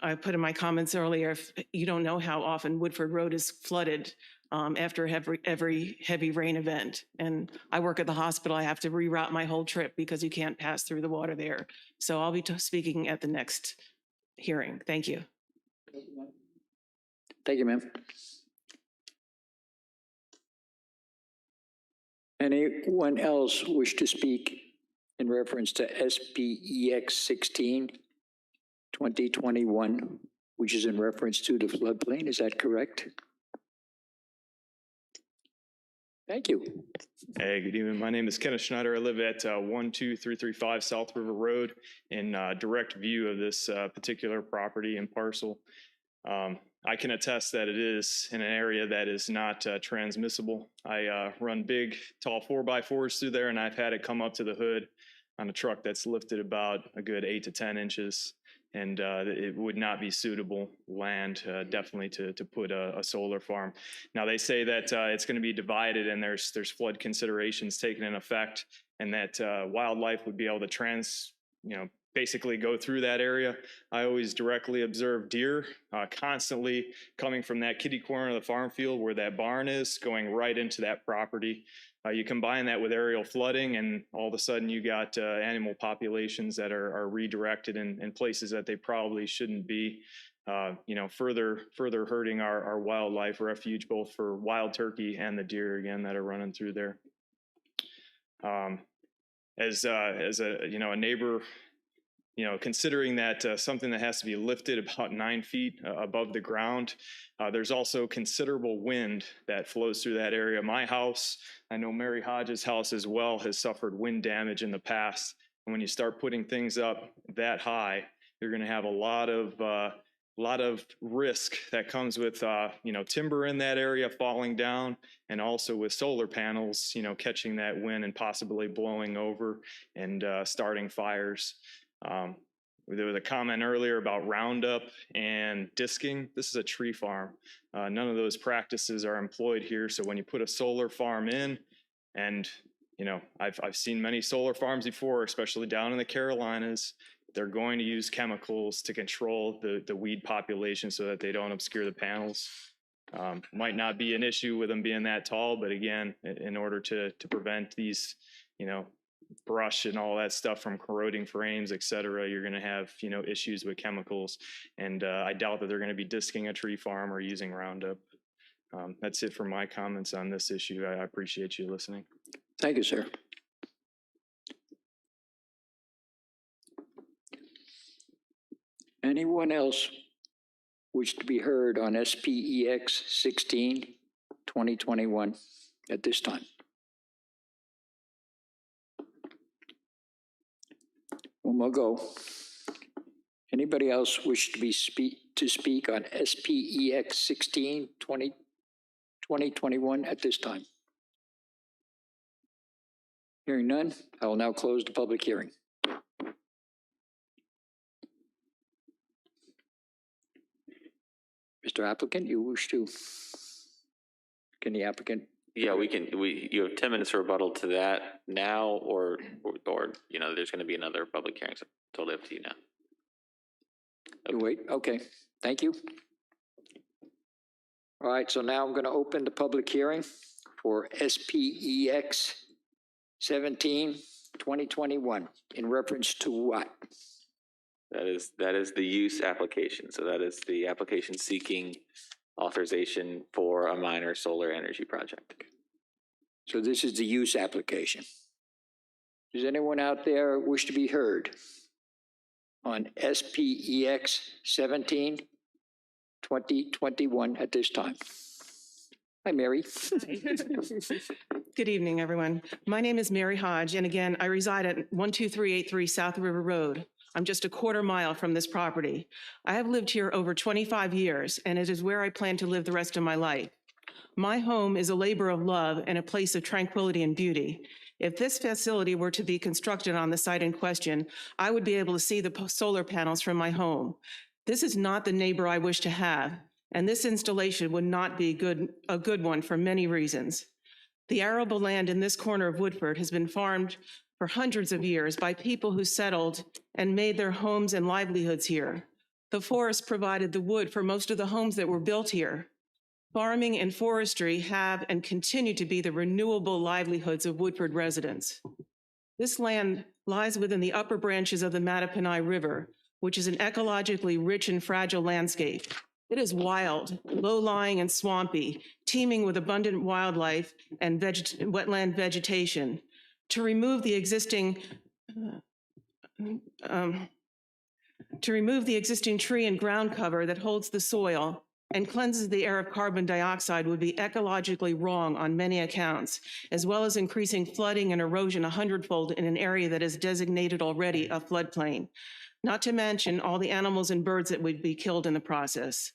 I put in my comments earlier, if you don't know how often Woodford Road is flooded after every heavy rain event. And I work at the hospital. I have to reroute my whole trip because you can't pass through the water there. So I'll be speaking at the next hearing. Thank you. Thank you, ma'am. Anyone else wish to speak in reference to SPEX 16, 2021, which is in reference to the floodplain? Is that correct? Thank you. Hey, good evening. My name is Kenneth Schneider. I live at 12335 South River Road in direct view of this particular property and parcel. I can attest that it is in an area that is not transmissible. I run big, tall 4x4s through there, and I've had it come up to the hood on a truck that's lifted about a good 8 to 10 inches. And it would not be suitable land, definitely, to put a solar farm. Now, they say that it's going to be divided and there's flood considerations taken in effect, and that wildlife would be able to basically go through that area. I always directly observe deer constantly coming from that kitty corner of the farm field where that barn is, going right into that property. You combine that with aerial flooding, and all of a sudden you got animal populations that are redirected in places that they probably shouldn't be. Further hurting our wildlife refuge, both for wild turkey and the deer again that are running through there. As a neighbor, considering that something that has to be lifted about 9 feet above the ground, there's also considerable wind that flows through that area. My house, I know Mary Hodges' house as well, has suffered wind damage in the past. And when you start putting things up that high, you're going to have a lot of risk that comes with timber in that area falling down, and also with solar panels, catching that wind and possibly blowing over and starting fires. There was a comment earlier about Roundup and disking. This is a tree farm. None of those practices are employed here. So when you put a solar farm in, and I've seen many solar farms before, especially down in the Carolinas, they're going to use chemicals to control the weed population so that they don't obscure the panels. Might not be an issue with them being that tall, but again, in order to prevent these, brush and all that stuff from corroding frames, et cetera, you're going to have, issues with chemicals. And I doubt that they're going to be disking a tree farm or using Roundup. That's it for my comments on this issue. I appreciate you listening. Thank you, sir. Anyone else wish to be heard on SPEX 16, 2021 at this time? One more go. Anybody else wish to speak on SPEX 16, 2021 at this time? Hearing none, I will now close the public hearing. Mr. Applicant, you wish to? Can the applicant? Yeah, you have 10 minutes for rebuttal to that now, or there's going to be another public hearing, so totally up to you now. Okay. Wait, okay, thank you. All right, so now I'm going to open the public hearing for SPEX 17, 2021, in reference to what? That is the use application. So that is the application seeking authorization for a minor solar energy project. So this is the use application. Does anyone out there wish to be heard on SPEX 17, 2021 at this time? Hi, Mary. Good evening, everyone. My name is Mary Hodge, and again, I reside at 12383 South River Road. I'm just a quarter mile from this property. I have lived here over 25 years, and it is where I plan to live the rest of my life. My home is a labor of love and a place of tranquility and beauty. If this facility were to be constructed on the site in question, I would be able to see the solar panels from my home. This is not the neighbor I wish to have, and this installation would not be a good one for many reasons. The arable land in this corner of Woodford has been farmed for hundreds of years by people who settled and made their homes and livelihoods here. The forest provided the wood for most of the homes that were built here. Farming and forestry have and continue to be the renewable livelihoods of Woodford residents. This land lies within the upper branches of the Mattaponi River, which is an ecologically rich and fragile landscape. It is wild, low-lying and swampy, teeming with abundant wildlife and wetland vegetation. To remove the existing tree and ground cover that holds the soil and cleanses the air of carbon dioxide would be ecologically wrong on many accounts, as well as increasing flooding and erosion 100-fold in an area that is designated already a floodplain, not to mention all the animals and birds that would be killed in the process.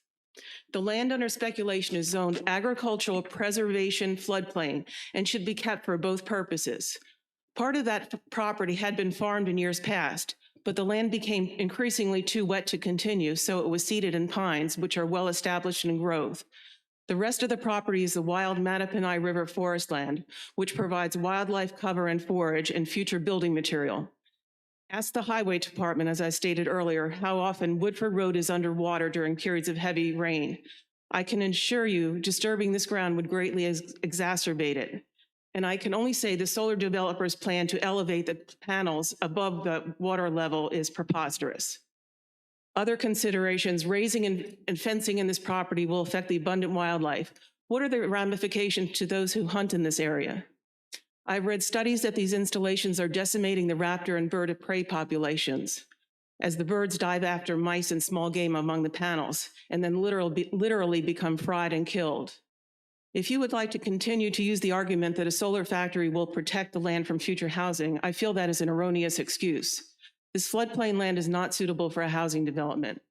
The land under speculation is zoned agricultural preservation floodplain and should be kept for both purposes. Part of that property had been farmed in years past, but the land became increasingly too wet to continue, so it was seeded in pines, which are well established in growth. The rest of the property is the wild Mattaponi River forest land, which provides wildlife cover and forage and future building material. Ask the Highway Department, as I stated earlier, how often Woodford Road is underwater during periods of heavy rain. I can assure you disturbing this ground would greatly exacerbate it. And I can only say the solar developer's plan to elevate the panels above the water level is preposterous. Other considerations, raising and fencing in this property will affect the abundant wildlife. What are the ramifications to those who hunt in this area? I've read studies that these installations are decimating the raptor and bird of prey populations as the birds dive after mice and small game among the panels and then literally become fried and killed. If you would like to continue to use the argument that a solar factory will protect the land from future housing, I feel that is an erroneous excuse. This floodplain land is not suitable for a housing development.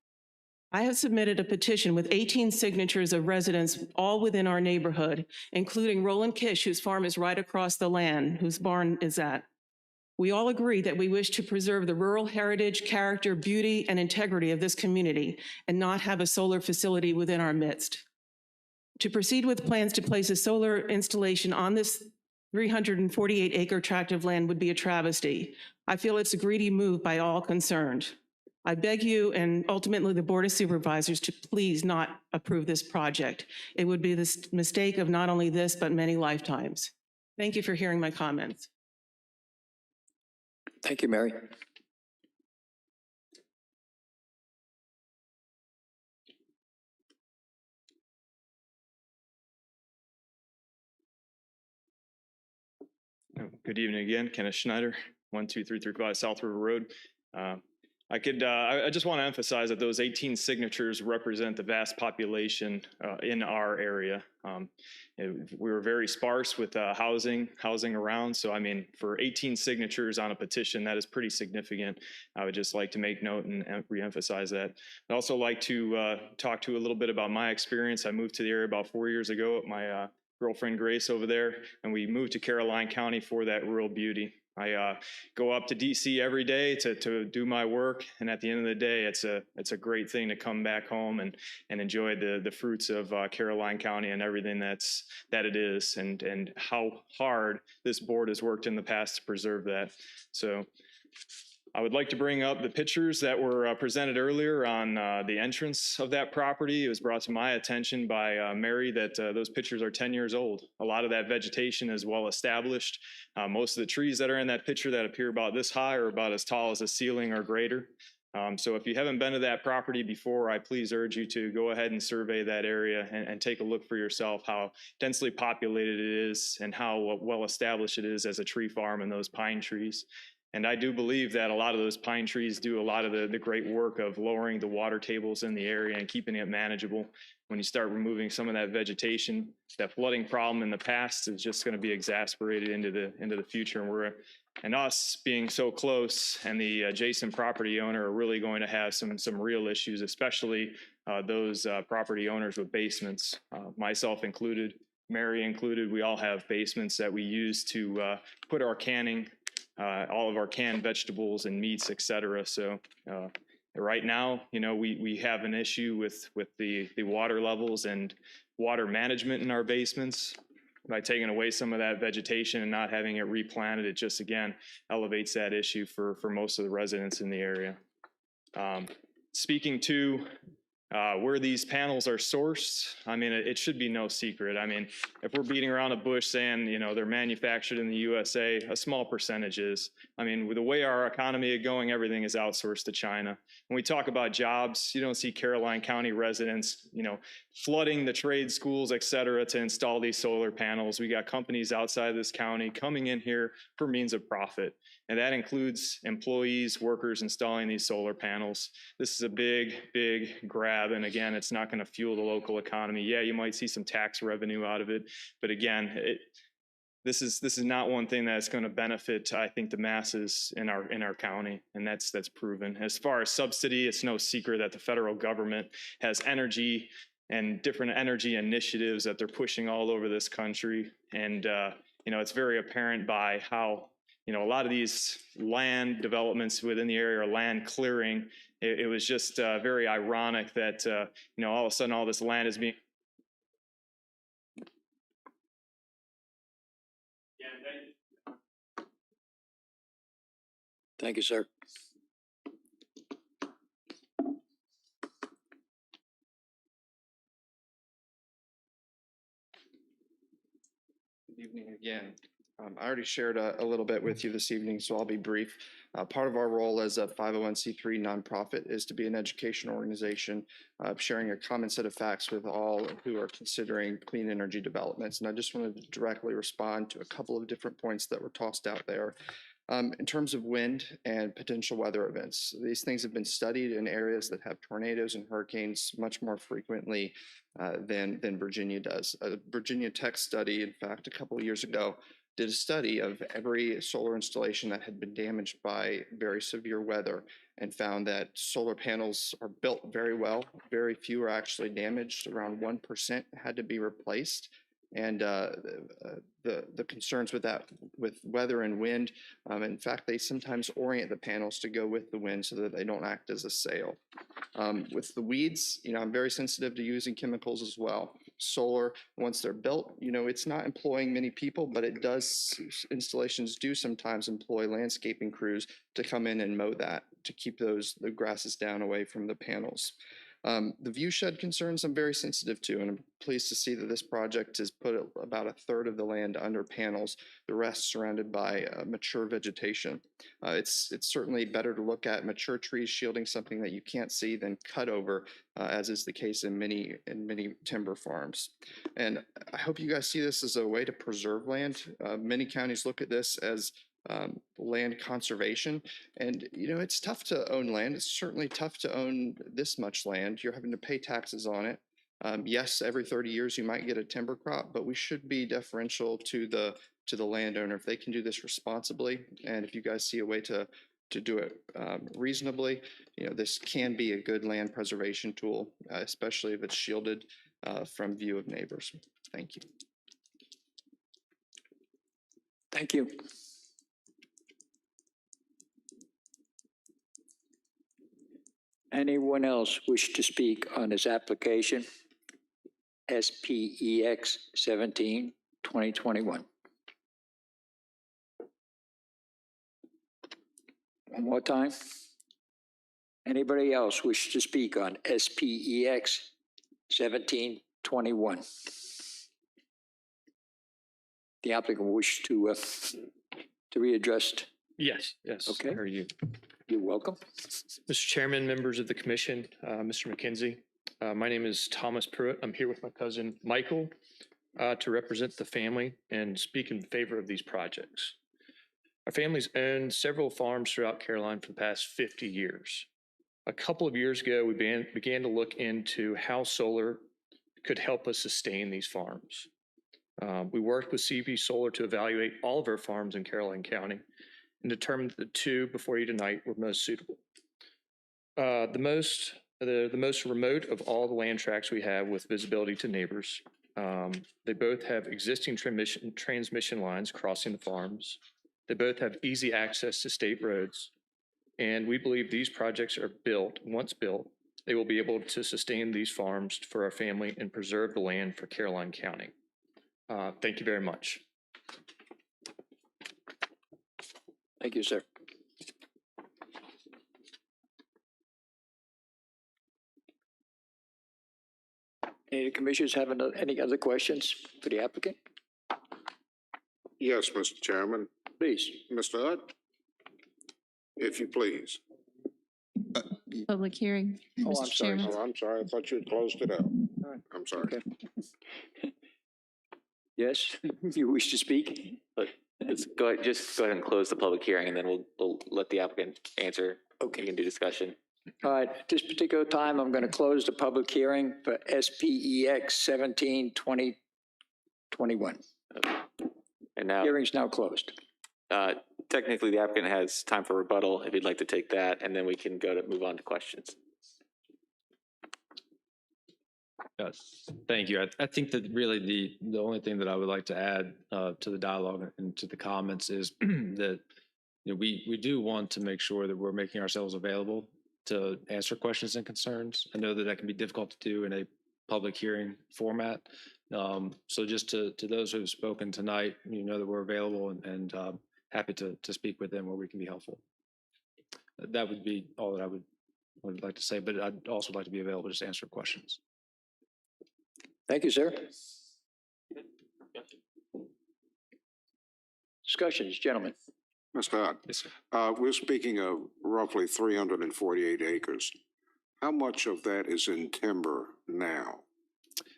I have submitted a petition with 18 signatures of residents all within our neighborhood, including Roland Kish, whose farm is right across the land, whose barn is at. We all agree that we wish to preserve the rural heritage, character, beauty, and integrity of this community and not have a solar facility within our midst. To proceed with plans to place a solar installation on this 348-acre tract of land would be a travesty. I feel it's a greedy move by all concerned. I beg you and ultimately the Board of Supervisors to please not approve this project. It would be the mistake of not only this, but many lifetimes. Thank you for hearing my comments. Thank you, Mary. Good evening again, Kenneth Schneider, 12335 South River Road. I just want to emphasize that those 18 signatures represent the vast population in our area. We were very sparse with housing around. So, I mean, for 18 signatures on a petition, that is pretty significant. I would just like to make note and reemphasize that. I'd also like to talk to you a little bit about my experience. I moved to the area about 4 years ago with my girlfriend Grace over there, and we moved to Caroline County for that rural beauty. I go up to DC every day to do my work, and at the end of the day, it's a great thing to come back home and enjoy the fruits of Caroline County and everything that it is, and how hard this board has worked in the past to preserve that. So I would like to bring up the pictures that were presented earlier on the entrance of that property. It was brought to my attention by Mary that those pictures are 10 years old. A lot of that vegetation is well established. Most of the trees that are in that picture that appear about this high or about as tall as the ceiling or greater. So if you haven't been to that property before, I please urge you to go ahead and survey that area and take a look for yourself how densely populated it is and how well established it is as a tree farm and those pine trees. And I do believe that a lot of those pine trees do a lot of the great work of lowering the water tables in the area and keeping it manageable. When you start removing some of that vegetation, that flooding problem in the past is just going to be exacerbated into the future. And us being so close and the adjacent property owner are really going to have some real issues, especially those property owners with basements, myself included. Mary included, we all have basements that we use to put our canning, all of our canned vegetables and meats, et cetera. So right now, we have an issue with the water levels and water management in our basements. By taking away some of that vegetation and not having it replanted, it just, again, elevates that issue for most of the residents in the area. Speaking to where these panels are sourced, I mean, it should be no secret. I mean, if we're beating around the bush saying, they're manufactured in the USA, a small percentage is. I mean, with the way our economy is going, everything is outsourced to China. When we talk about jobs, you don't see Caroline County residents, flooding the trade schools, et cetera, to install these solar panels. We got companies outside this county coming in here for means of profit. And that includes employees, workers installing these solar panels. This is a big, big grab. And again, it's not going to fuel the local economy. Yeah, you might see some tax revenue out of it. But again, this is not one thing that's going to benefit, I think, the masses in our county. And that's proven. As far as subsidy, it's no secret that the federal government has energy and different energy initiatives that they're pushing all over this country. And, it's very apparent by how a lot of these land developments within the area are land clearing. It was just very ironic that, all of a sudden all this land is being. Thank you, sir. Good evening again. I already shared a little bit with you this evening, so I'll be brief. Part of our role as a 501c3 nonprofit is to be an education organization, sharing a common set of facts with all who are considering clean energy developments. And I just wanted to directly respond to a couple of different points that were tossed out there. In terms of wind and potential weather events, these things have been studied in areas that have tornadoes and hurricanes much more frequently than Virginia does. A Virginia Tech study, in fact, a couple of years ago, did a study of every solar installation that had been damaged by very severe weather and found that solar panels are built very well. Very few are actually damaged. Around 1% had to be replaced. And the concerns with that, with weather and wind, in fact, they sometimes orient the panels to go with the wind so that they don't act as a sail. With the weeds, I'm very sensitive to using chemicals as well. Solar, once they're built, it's not employing many people, but installations do sometimes employ landscaping crews to come in and mow that, to keep the grasses down away from the panels. The view shed concerns I'm very sensitive to, and I'm pleased to see that this project has put about a third of the land under panels, the rest surrounded by mature vegetation. It's certainly better to look at mature trees shielding something that you can't see than cut over, as is the case in many timber farms. And I hope you guys see this as a way to preserve land. Many counties look at this as land conservation. And, it's tough to own land. It's certainly tough to own this much land. You're having to pay taxes on it. Yes, every 30 years you might get a timber crop, but we should be deferential to the landowner if they can do this responsibly. And if you guys see a way to do it reasonably, this can be a good land preservation tool, especially if it's shielded from view of neighbors. Thank you. Thank you. Anyone else wish to speak on this application? SPEX 17, 2021. One more time. Anybody else wish to speak on SPEX 1721? The applicant wish to be addressed. Yes. Okay. How are you? You're welcome. Mr. Chairman, members of the commission, Mr. McKenzie. My name is Thomas Pruitt. I'm here with my cousin Michael to represent the family and speak in favor of these projects. Our family's owned several farms throughout Caroline for the past 50 years. A couple of years ago, we began to look into how solar could help us sustain these farms. We worked with CP Solar to evaluate all of our farms in Caroline County and determined the two before you tonight were most suitable. The most remote of all the land tracts we have with visibility to neighbors They both have existing transmission lines crossing the farms. They both have easy access to state roads. And we believe these projects are built, once built, they will be able to sustain these farms for our family and preserve the land for Caroline County. Thank you very much. Thank you, sir. Any commissioners have any other questions for the applicant? Yes, Mr. Chairman. Please. Mr. Hutt, if you please. Public hearing, Oh, Mr. I'm sorry. Chairman. Oh, I'm sorry. I thought you had closed it out. right. I'm sorry. Okay. Yes, you wish to speak? But just go ahead and close the public hearing, and then we'll let the applicant answer. Okay. We can do discussion. All right, at this particular time, I'm going to close the public hearing for SPEX 17-2021. And now, Hearing's now closed. technically, the applicant has time for rebuttal if you'd like to take that, and then we can move on to questions. Yes, thank you. I think that really the only thing that I would like to add to the dialogue and to the comments is that we do want to make sure that we're making ourselves available to answer questions and concerns. I know that can be difficult to do in a public hearing format. So just to those who have spoken tonight, that we're available and happy to speak with them where we can be helpful. That would be all that I would like to say, but I'd also like to be available just to answer questions. Thank you, sir. Discussions, gentlemen. Mr. Hutt, Yes, sir. we're speaking of roughly 348 acres. How much of that is in timber now,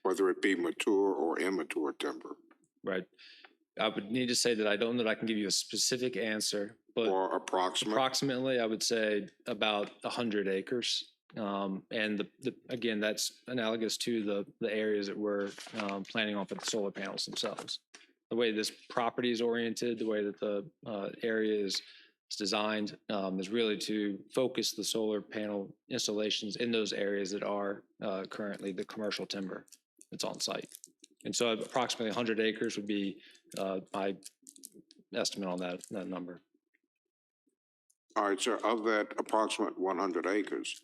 whether it be mature or immature timber? Right. I would need to say that I don't know that I can give you a specific answer, but Or approximately, I would say about 100 acres. And again, that's analogous to the areas that we're planning on for the solar panels themselves. The way this property is oriented, the way that the area is designed is really to focus the solar panel installations in those areas that are currently the commercial timber that's on site. And so approximately 100 acres would be my estimate on that number. All right, sir, of that approximate 100 acres,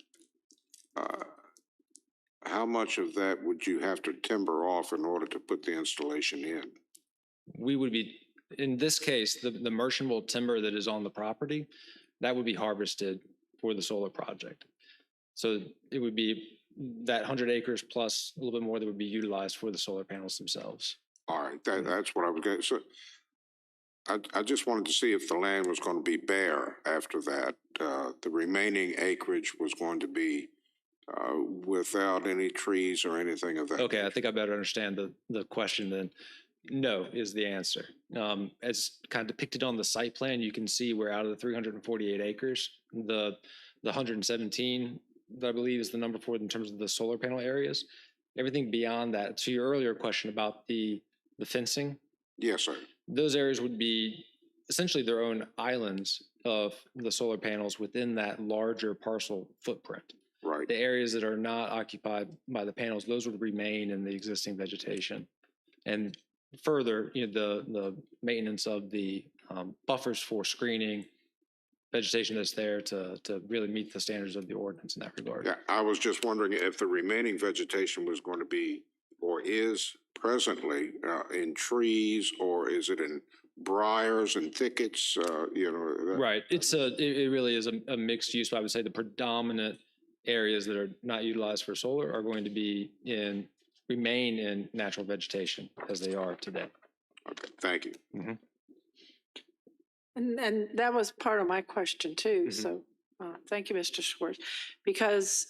how much of that would you have to timber off in order to put the installation in? We would be, in this case, the merchantable timber that is on the property, that would be harvested for the solar project. So it would be that 100 acres plus a little bit more that would be utilized for the solar panels themselves. All right, that's what I was getting. So I just wanted to see if the land was going to be bare after that. The remaining acreage was going to be without any trees or anything of that. Okay, I think I better understand the question then. No is the answer. As kind of depicted on the site plan, you can see we're out of the 348 acres. The 117 that I believe is the number for it in terms of the solar panel areas. Everything beyond that, to your earlier question about the fencing. Yes, sir. Those areas would be essentially their own islands of the solar panels within that larger parcel footprint. Right. The areas that are not occupied by the panels, those would remain in the existing vegetation. And further, the maintenance of the buffers for screening vegetation that's there to really meet the standards of the ordinance in that regard. Yeah, I was just wondering if the remaining vegetation was going to be or is presently in trees, or is it in briars and thickets? Right. It really is a mixed use, but I would say the predominant areas that are not utilized for solar are going to remain in natural vegetation as they are today. Okay, thank you. Mm-hmm. And that was part of my question too. Mm-hmm. So thank you, Mr. Schwartz. Because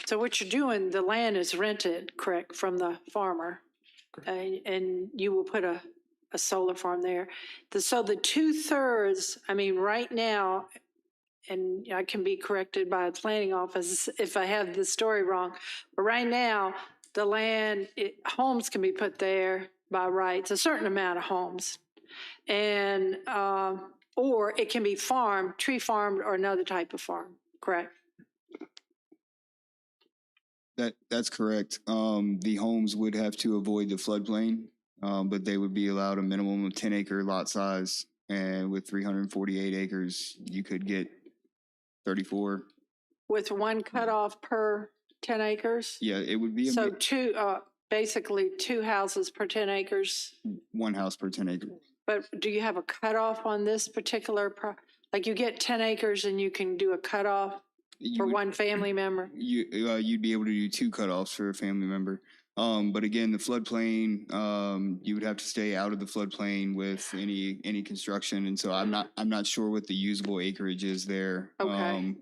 so what you're doing, the land is rented, correct, from the farmer, and you will put a solar farm there. So the 2/3, I mean, right now, and I can be corrected by the planning office if I have the story wrong, but right now, the land, homes can be put there by rights, a certain amount of homes. And, or it can be farmed, tree farmed, or another type of farm, correct? That's correct. The homes would have to avoid the floodplain, but they would be allowed a minimum of 10-acre lot size. And with 348 acres, you could get 34. With one cutoff per 10 acres? Yeah, it would be So basically 2 houses per 10 acres. one house per 10 acres. But do you have a cutoff on this particular like you get 10 acres and you can do a cutoff for one family member? You'd be able to do 2 cutoffs for a family member. But again, the floodplain, you would have to stay out of the floodplain with any construction, and so I'm not sure what the usable acreage is there. Okay.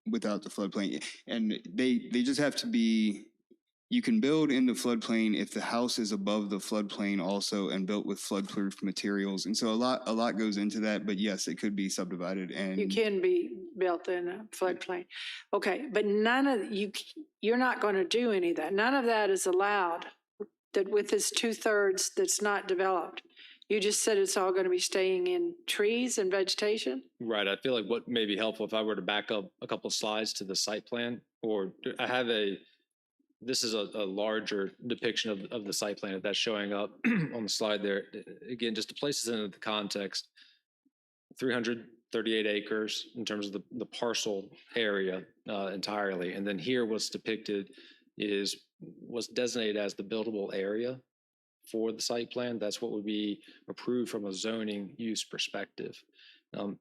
Without the floodplain, and they just have to be. You can build in the floodplain if the house is above the floodplain also and built with flood-proof materials, and so a lot goes into that. But yes, it could be subdivided, and You can be built in a floodplain. Okay, but you're not going to do any of that. None of that is allowed that with this 2/3 that's not developed. You just said it's all going to be staying in trees and vegetation? Right. I feel like what may be helpful if I were to back up a couple of slides to the site plan, or I have this is a larger depiction of the site plan that's showing up on the slide there. Again, just to place this into the context, 338 acres in terms of the parcel area entirely. And then here what's depicted what's designated as the buildable area for the site plan. That's what would be approved from a zoning use perspective.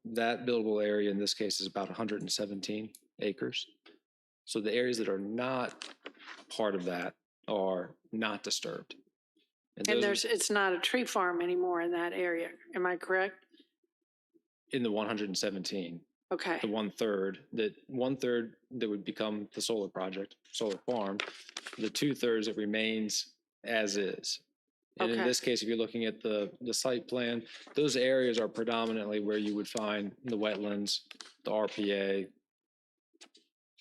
That buildable area in this case is about 117 acres. So the areas that are not part of that are not disturbed. And it's not a tree farm anymore in that area. Am I correct? In the 117. Okay. The 1/3 that would become the solar project, solar farm. The 2/3 that remains as is. And in this case, if you're looking at the site plan, those areas are predominantly where you would find the wetlands, the RPA,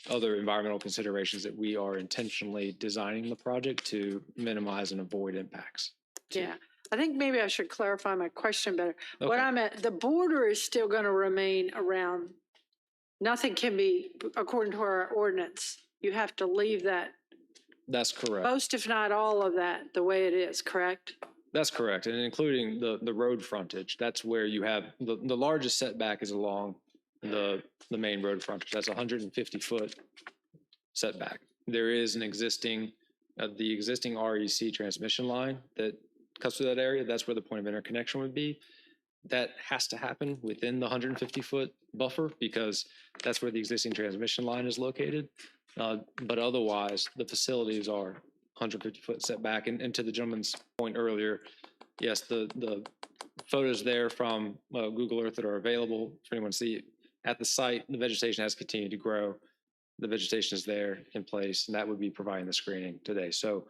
other environmental considerations that we are intentionally designing the project to minimize and avoid impacts. Yeah, I think maybe I should clarify my question better. Okay. What I'm at, the border is still going to remain around. Nothing can be, according to our ordinance, you have to leave that. That's correct. Most, if not all of that, the way it is, correct? That's correct, and including the road frontage. That's where you have the largest setback is along the main road frontage. That's 150-foot setback. There is an existing the existing REC transmission line that cuts through that area. That's where the point of interconnection would be. That has to happen within the 150-foot buffer because that's where the existing transmission line is located. But otherwise, the facilities are 150-foot setback. And to the gentleman's point earlier, yes, the photos there from Google Earth that are available for anyone to see at the site, the vegetation has continued to grow. The vegetation is there in place, and that would be providing the screening today. So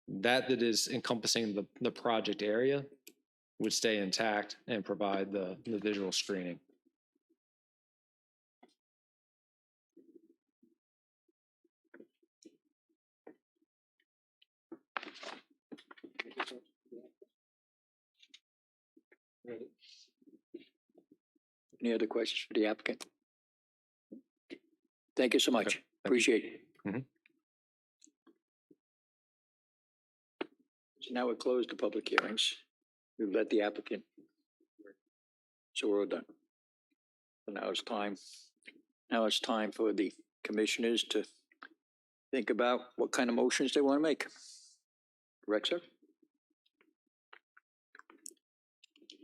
that is encompassing the project area would stay intact and provide the visual screening. Any other questions for the applicant? Thank you so much. Okay. Appreciate it. Mhm. So now we'll close the public hearings. We've let the applicant. So we're all done. So now it's time for the commissioners to think about what kind of motions they want to make. Correct, sir?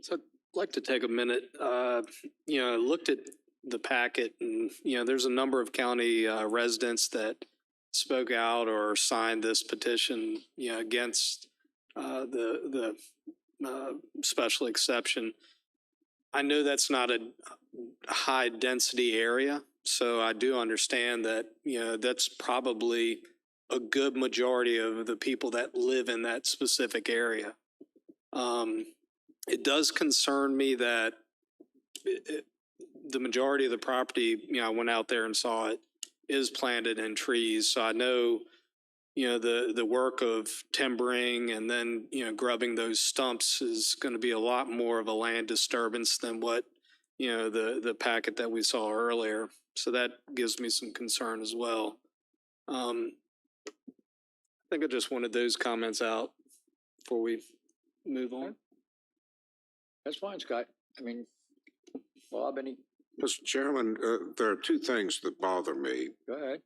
So I'd like to take a minute, looked at the packet and, there's a number of county residents that spoke out or signed this petition, against the special exception. I know that's not a high density area, so I do understand that, that's probably a good majority of the people that live in that specific area. It does concern me that the majority of the property, I went out there and saw it, is planted in trees. So I know, the work of timbering and then, grubbing those stumps is going to be a lot more of a land disturbance than what, the packet that we saw earlier. So that gives me some concern as well. think I just wanted those comments out before we move on. That's fine, Scott. I mean, Bob, any, Mr. Chairman, there are two things that bother me. go ahead.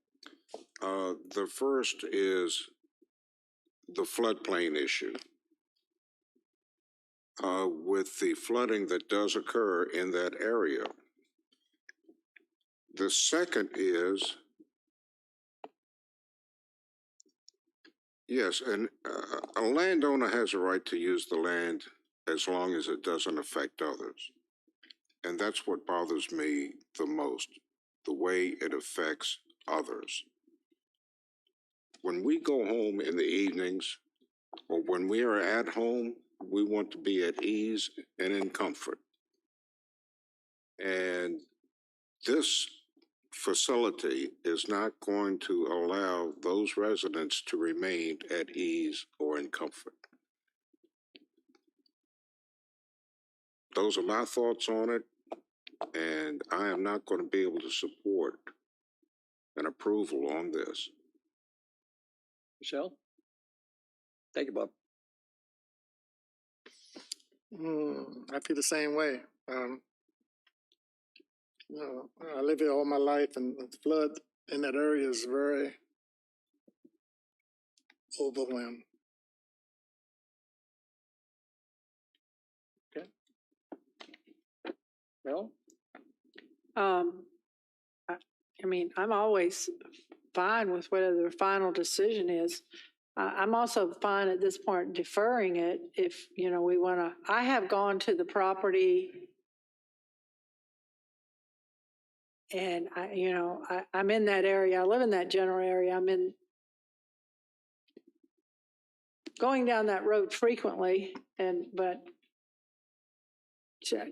The first is the floodplain issue. With the flooding that does occur in that area. The second is, yes, and a landowner has a right to use the land as long as it doesn't affect others. And that's what bothers me the most, the way it affects others. When we go home in the evenings, or when we are at home, we want to be at ease and in comfort. And this facility is not going to allow those residents to remain at ease or in comfort. Those are my thoughts on it, and I am not going to be able to support an approval on this. Michelle? Thank you, Bob. I feel the same way. I live here all my life, and the flood in that area is very overwhelmed. Okay. Well, I mean, I'm always fine with whatever the final decision is. I'm also fine at this point deferring it if, we want to. I have gone to the property and I'm in that area. I live in that general area. Going down that road frequently, but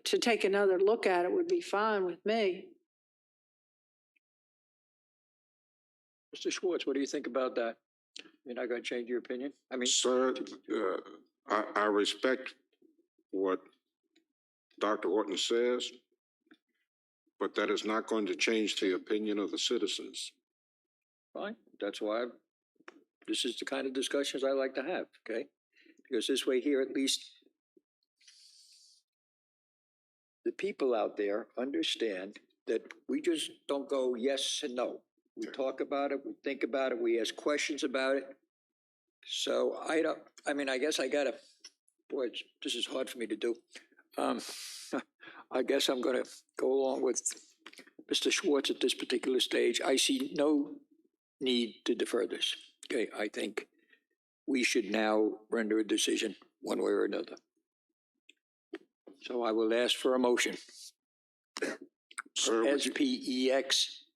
to take another look at it would be fine with me. Mr. Schwartz, what do you think about that? You're not going to change your opinion? I mean, Sir, I respect what Dr. Orton says, but that is not going to change the opinion of the citizens. fine. That's why this is the kind of discussions I like to have, okay? Because this way here, at least the people out there understand that we just don't go yes and no. We talk about it, we think about it, we ask questions about it. So I guess I gotta, boy, this is hard for me to do. I guess I'm gonna go along with Mr. Schwartz at this particular stage. I see no need to defer this. Okay, I think we should now render a decision one way or another. So I will ask for a motion. Sir, SPEX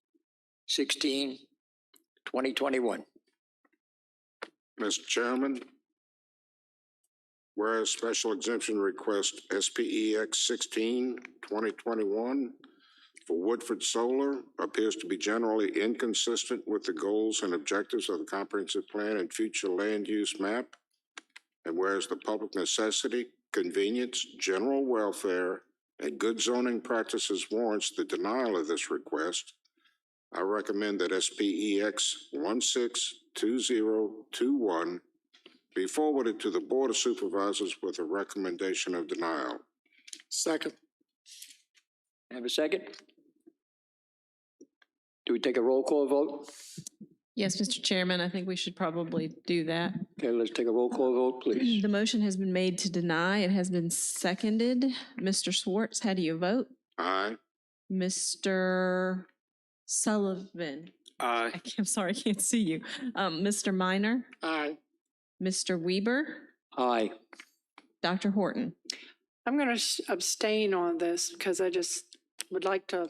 16, 2021. Mr. Chairman, whereas special exemption request SPEX 16, 2021 for Woodford Solar appears to be generally inconsistent with the goals and objectives of the comprehensive plan and future land use map. And whereas the public necessity, convenience, general welfare, and good zoning practices warrants the denial of this request, I recommend that SPEX 162021 be forwarded to the Board of Supervisors with a recommendation of denial. Second. Have a second? Do we take a roll call vote? Yes, Mr. Chairman, I think we should probably do that. Okay, let's take a roll call vote, please. The motion has been made to deny. It has been seconded. Mr. Schwartz, how do you vote? Aye. Mr. Sullivan? Aye. I'm sorry, I can't see you. Mr. Minor? Aye. Mr. Weber? Aye. Dr. Horton? I'm going to abstain on this because I just would like to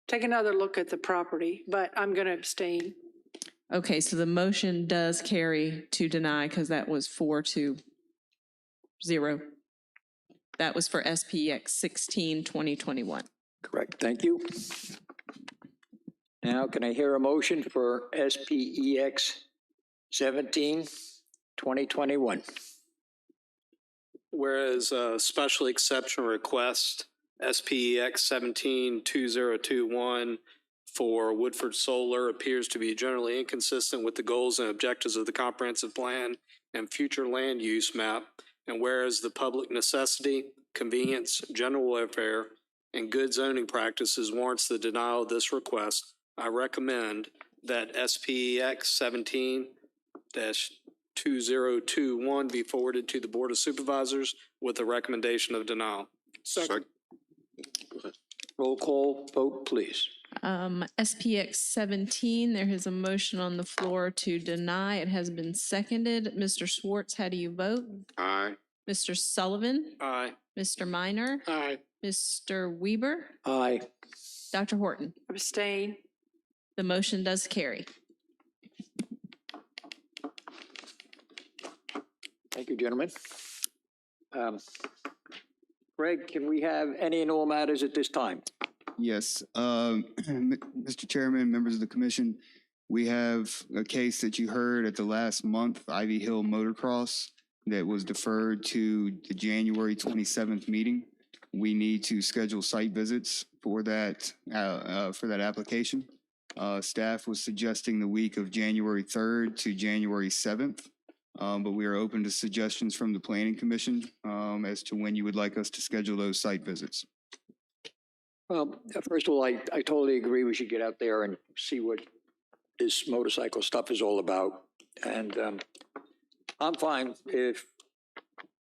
take another look at the property, but I'm going to abstain. Okay, so the motion does carry to deny because that was 4-0. That was for SPX 16, 2021. Correct, thank you. Now, can I hear a motion for SPEX 17, 2021? Whereas special exception request SPEX 172021 for Woodford Solar appears to be generally inconsistent with the goals and objectives of the comprehensive plan and future land use map. And whereas the public necessity, convenience, general welfare, and good zoning practices warrants the denial of this request, I recommend that SPEX 17-2021 be forwarded to the Board of Supervisors with a recommendation of denial. Second. Roll call vote, please. SPX 17, there is a motion on the floor to deny. It has been seconded. Mr. Schwartz, how do you vote? Aye. Mr. Sullivan? Aye. Mr. Minor? Aye. Mr. Weber? Aye. Dr. Horton? Abstain. The motion does carry. Thank you, gentlemen. Greg, can we have any and all matters at this time? Yes, Mr. Chairman, members of the commission, we have a case that you heard at the last month, Ivy Hill Motocross, that was deferred to the January 27th meeting. We need to schedule site visits for that application. Staff was suggesting the week of January 3rd to January 7th, but we are open to suggestions from the Planning Commission as to when you would like us to schedule those site visits. Well, first of all, I totally agree. We should get out there and see what this motorcycle stuff is all about. And I'm fine if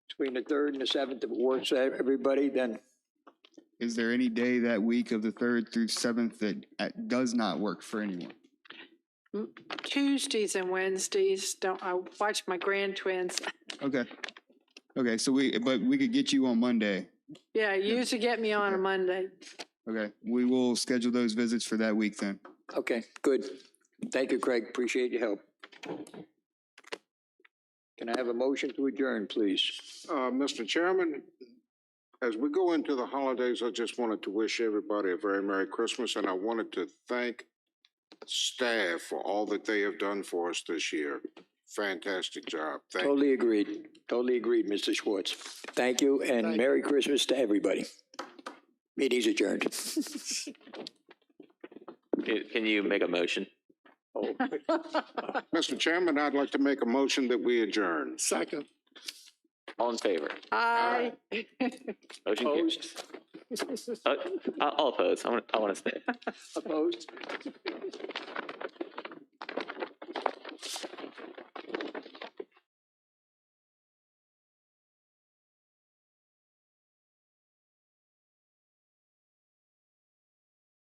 between the 3rd and the 7th, if it works for everybody, then. Is there any day that week of the 3rd through 7th that does not work for anyone? Tuesdays and Wednesdays, I watch my grand twins. Okay. Okay, so we could get you on Monday. Yeah, you usually get me on a Monday. Okay, we will schedule those visits for that week then. Okay, good. Thank you, Craig. Appreciate your help. Can I have a motion to adjourn, please? Mr. Chairman, as we go into the holidays, I just wanted to wish everybody a very Merry Christmas, and I wanted to thank staff for all that they have done for us this year. Fantastic job. Thank you. Totally agreed. Totally agreed, Mr. Schwartz. Thank you, and Merry Christmas to everybody. Meeting's adjourned. Can you make a motion? Oh. Mr. Chairman, I'd like to make a motion that we adjourn. Second. All in favor? Aye. Motion carries. I'll oppose. I want to stay. Opposed?